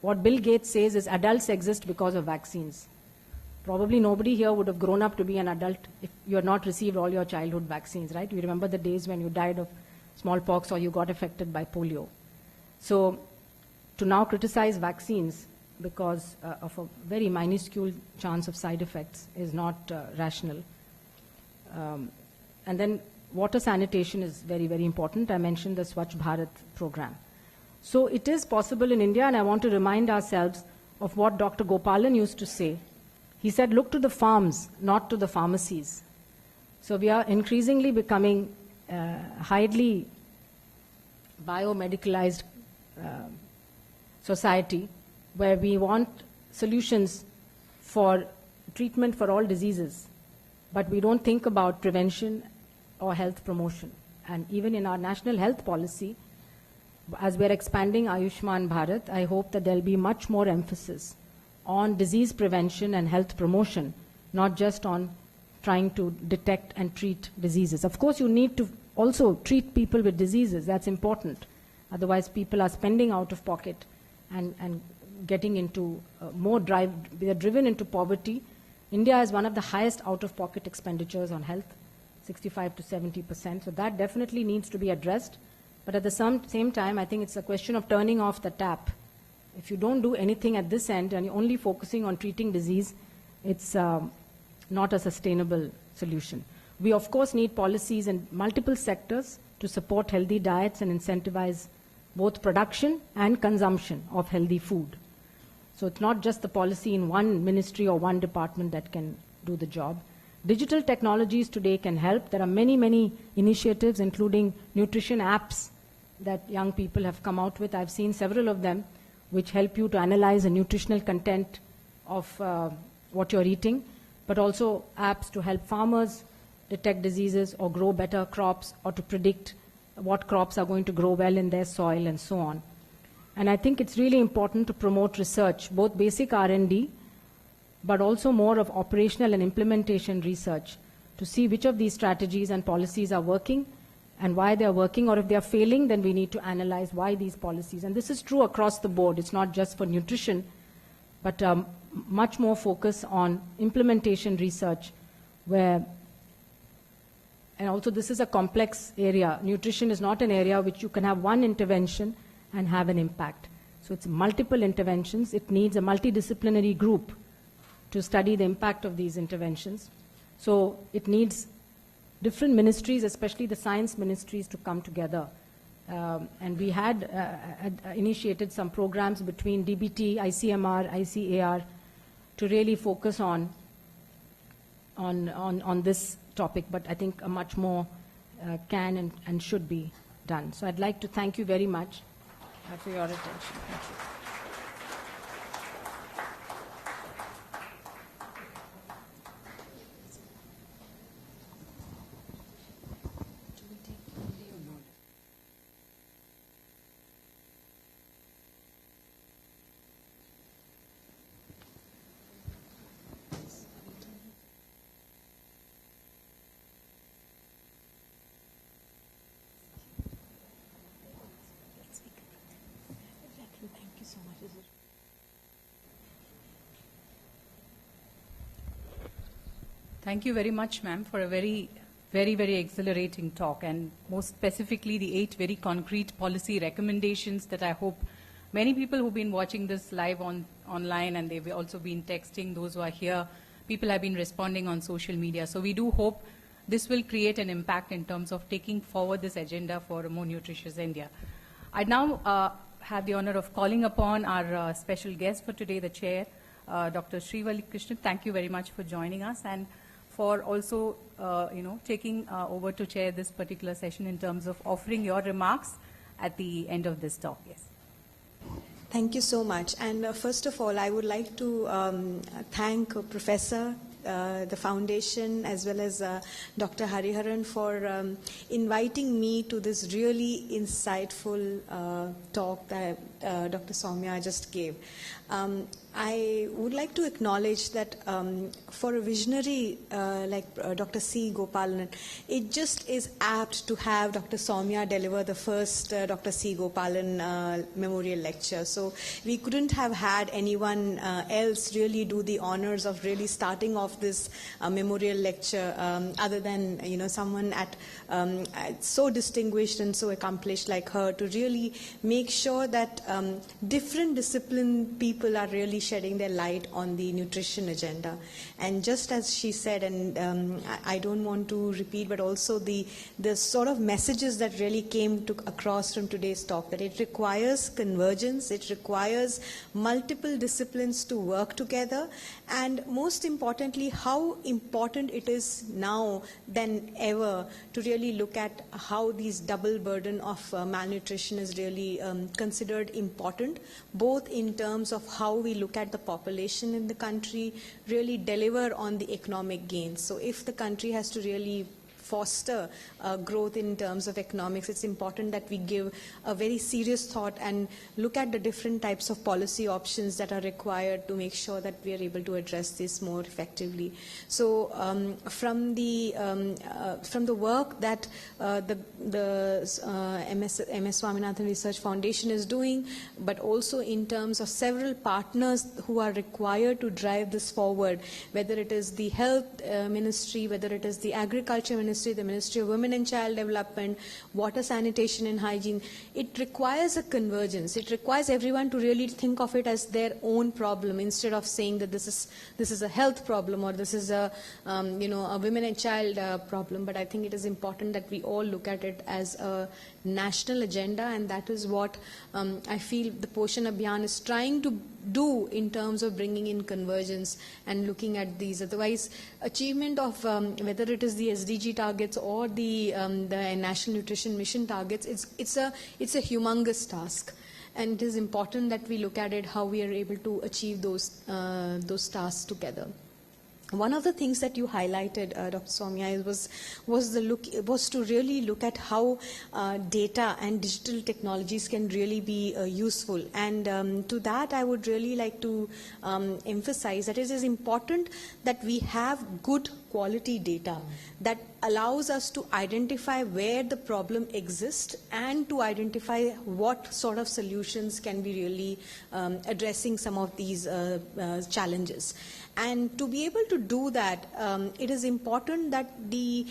what Bill Gates says is adults exist because of vaccines. Probably nobody here would have grown up to be an adult if you had not received all your childhood vaccines, right? We remember the days when you died of smallpox or you got affected by polio. So to now criticize vaccines because of a very minuscule chance of side effects is not rational. And then water sanitation is very, very important. I mentioned the Swachh Bharat program. So it is possible in India, and I want to remind ourselves of what Dr. Gopalan used to say. He said, look to the farms, not to the pharmacies. So we are increasingly becoming highly biomedicalized society where we want solutions for treatment for all diseases, but we don't think about prevention or health promotion. And even in our national health policy, as we're expanding Ayushman Bharat, I hope that there'll be much more emphasis on disease prevention and health promotion, not just on trying to detect and treat diseases. Of course, you need to also treat people with diseases. That's important. Otherwise, people are spending out of pocket and getting into they're driven into poverty. India has one of the highest out-of-pocket expenditures on health, 65 to 70%. So that definitely needs to be addressed. But at the same time, I think it's a question of turning off the tap. If you don't do anything at this end and you're only focusing on treating disease, it's not a sustainable solution. We, of course, need policies in multiple sectors to support healthy diets and incentivize both production and consumption of healthy food. So it's not just the policy in one ministry or one department that can do the job. Digital technologies today can help. There are many, many initiatives, including nutrition apps that young people have come out with. I've seen several of them, which help you to analyze the nutritional content of what you're eating, but also apps to help farmers detect diseases or grow better crops or to predict what crops are going to grow well in their soil and so on. And I think it's really important to promote research, both basic R&D, but also more of operational and implementation research to see which of these strategies and policies are working and why they are working, or if they are failing, then we need to analyze why these policies. And this is true across the board. It's not just for nutrition, but much more focus on implementation research and also this is a complex area. Nutrition is not an area which you can have one intervention and have an impact. So it's multiple interventions. It needs a multidisciplinary group to study the impact of these interventions. So it needs different ministries, especially the science ministries, to come together. And we had initiated some programs between DBT, ICMR, ICAR to really focus on this topic, but I think much more can and should be done. So I'd like to thank you very much for your attention. Thank you. Thank you very much, ma'am, for a very, very exhilarating talk, and most specifically the 8 very concrete policy recommendations that I hope many people who've been watching this live online, and they've also been texting, those who are here, people have been responding on social media. So we do hope this will create an impact in terms of taking forward this agenda for a more nutritious India. I now have the honor of calling upon our special guest for today, the chair, Dr. Srivalli Krishnan. Thank you very much for joining us, and for also, taking over to chair this particular session in terms of offering your remarks at the end of this talk. Yes. Thank you so much. And first of all, I would like to thank Professor, the foundation, as well as Dr. Hariharan for inviting me to this really insightful talk that Dr. Soumya just gave. I would like to acknowledge that for a visionary like Dr. C. Gopalan, it just is apt to have Dr. Soumya deliver the first Dr. C. Gopalan memorial lecture. So we couldn't have had anyone else really do the honors of really starting off this memorial lecture other than someone at so distinguished and so accomplished like her, to really make sure that different discipline people are really shedding their light on the nutrition agenda. And just as she said, and I don't want to repeat, but also the sort of messages that really came across from today's talk, that it requires convergence, it requires multiple disciplines to work together, and most importantly, how important it is now than ever to really look at how these double burden of malnutrition is really considered important, both in terms of how we look at the population in the country, really deliver on the economic gains. So if the country has to really foster growth in terms of economics, it's important that we give a very serious thought and look at the different types of policy options that are required to make sure that we are able to address this more effectively. So from the work that the MS Swaminathan Research Foundation is doing, but also in terms of several partners who are required to drive this forward, whether it is the Health Ministry, whether it is the Agriculture Ministry, the Ministry of Women and Child Development, Water, Sanitation and Hygiene, it requires a convergence. It requires everyone to really think of it as their own problem, instead of saying that this is a health problem or this is a women and child problem. But I think it is important that we all look at it as a national agenda, and that is what I feel the Poshan Abhiyan is trying to do in terms of bringing in convergence and looking at these. Otherwise, achievement of whether it is the SDG targets or the National Nutrition Mission targets, it's a humongous task. And it is important that we look at it how we are able to achieve those tasks together. One of the things that you highlighted, Dr. Soumya, was to really look at how data and digital technologies can really be useful. And to that, I would really like to emphasize that it is important that we have good quality data that allows us to identify where the problem exists and to identify what sort of solutions can be really addressing some of these challenges. And to be able to do that, it is important that the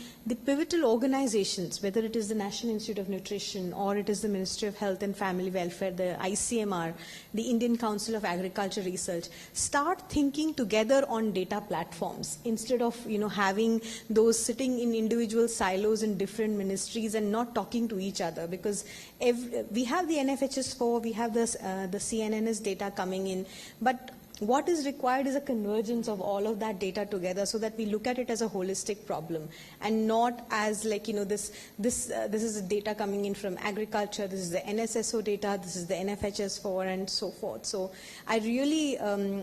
pivotal organizations, whether it is the National Institute of Nutrition or it is the Ministry of Health and Family Welfare, the ICMR, the Indian Council of Agriculture Research, start thinking together on data platforms instead of having those sitting in individual silos in different ministries and not talking to each other. Because we have the NFHS4, we have the CNNS data coming in, but what is required is a convergence of all of that data together, so that we look at it as a holistic problem and not as this is data coming in from agriculture, this is the NSSO data, this is the NFHS4 and so forth. So I really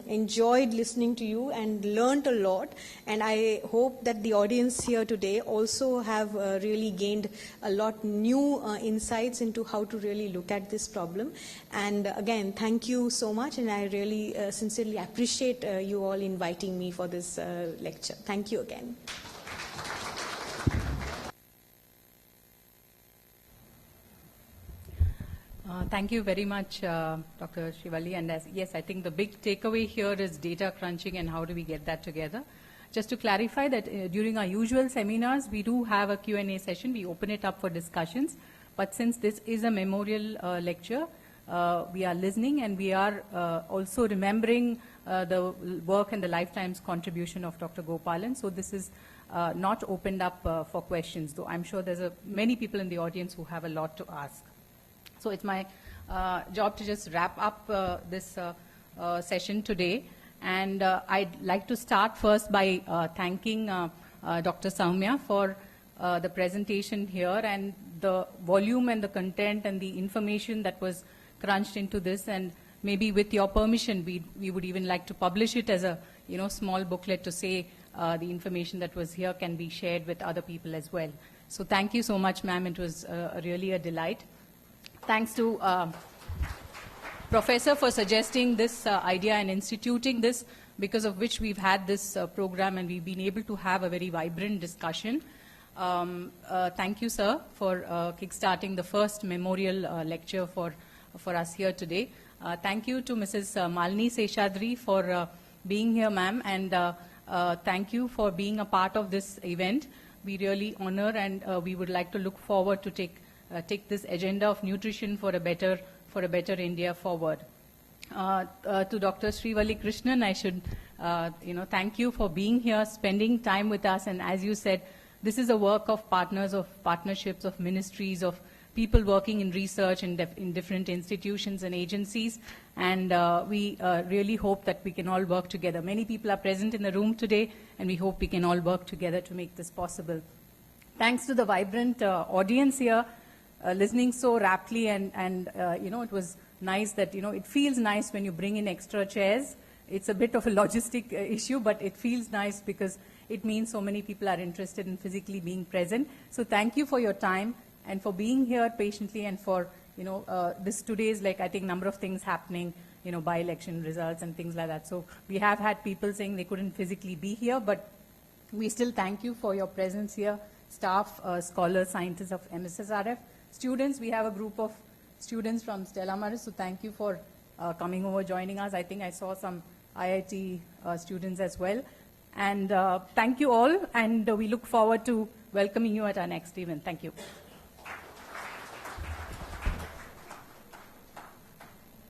enjoyed listening to you and learned a lot, and I hope that the audience here today also have really gained a lot new insights into how to really look at this problem. And again, thank you so much, and I really sincerely appreciate you all inviting me for this lecture. Thank you again. Thank you very much, Dr. Srivalli. And yes, I think the big takeaway here is data crunching and how do we get that together. just to clarify that during our usual seminars, we do have a Q&A session. We open it up for discussions. But since this is a memorial lecture, we are listening and we are also remembering the work and the lifetime's contribution of Dr. Gopalan. So this is not opened up for questions, though I'm sure there's many people in the audience who have a lot to ask. So it's my job to just wrap up this session today. And I'd like to start first by thanking Dr. Soumya for the presentation here and the volume and the content and the information that was crunched into this. And maybe with your permission, we would even like to publish it as a small booklet to say the information that was here can be shared with other people as well. So thank you so much, ma'am. It was really a delight. Thanks to Professor for suggesting this idea and instituting this, because of which we've had this program and we've been able to have a very vibrant discussion. Thank you, sir, for kickstarting the first memorial lecture for us here today. Thank you to Mrs. Malini Seshadri for being here, ma'am, and thank you for being a part of this event. We really honor and we would like to look forward to take this agenda of nutrition for a better India forward. To Dr. Srivalli Krishnan, I should thank you for being here, spending time with us, and as you said, this is a work of partnerships, of ministries, of people working in research in different institutions and agencies, and we really hope that we can all work together. Many people are present in the room today, and we hope we can all work together to make this possible. Thanks to the vibrant audience here, listening so raptly, and it was nice that, it feels nice when you bring in extra chairs. It's a bit of a logistic issue, but it feels nice because it means so many people are interested in physically being present. So thank you for your time and for being here patiently, and for, this today's, I think, number of things happening, by-election results and things like that. So we have had people saying they couldn't physically be here, but we still thank you for your presence here, staff, scholars, scientists of MSSRF. Students, we have a group of students from Stella Maris, so thank you for coming over, joining us. I think I saw some IIT students as well. And thank you all, and we look forward to welcoming you at our next event. Thank you.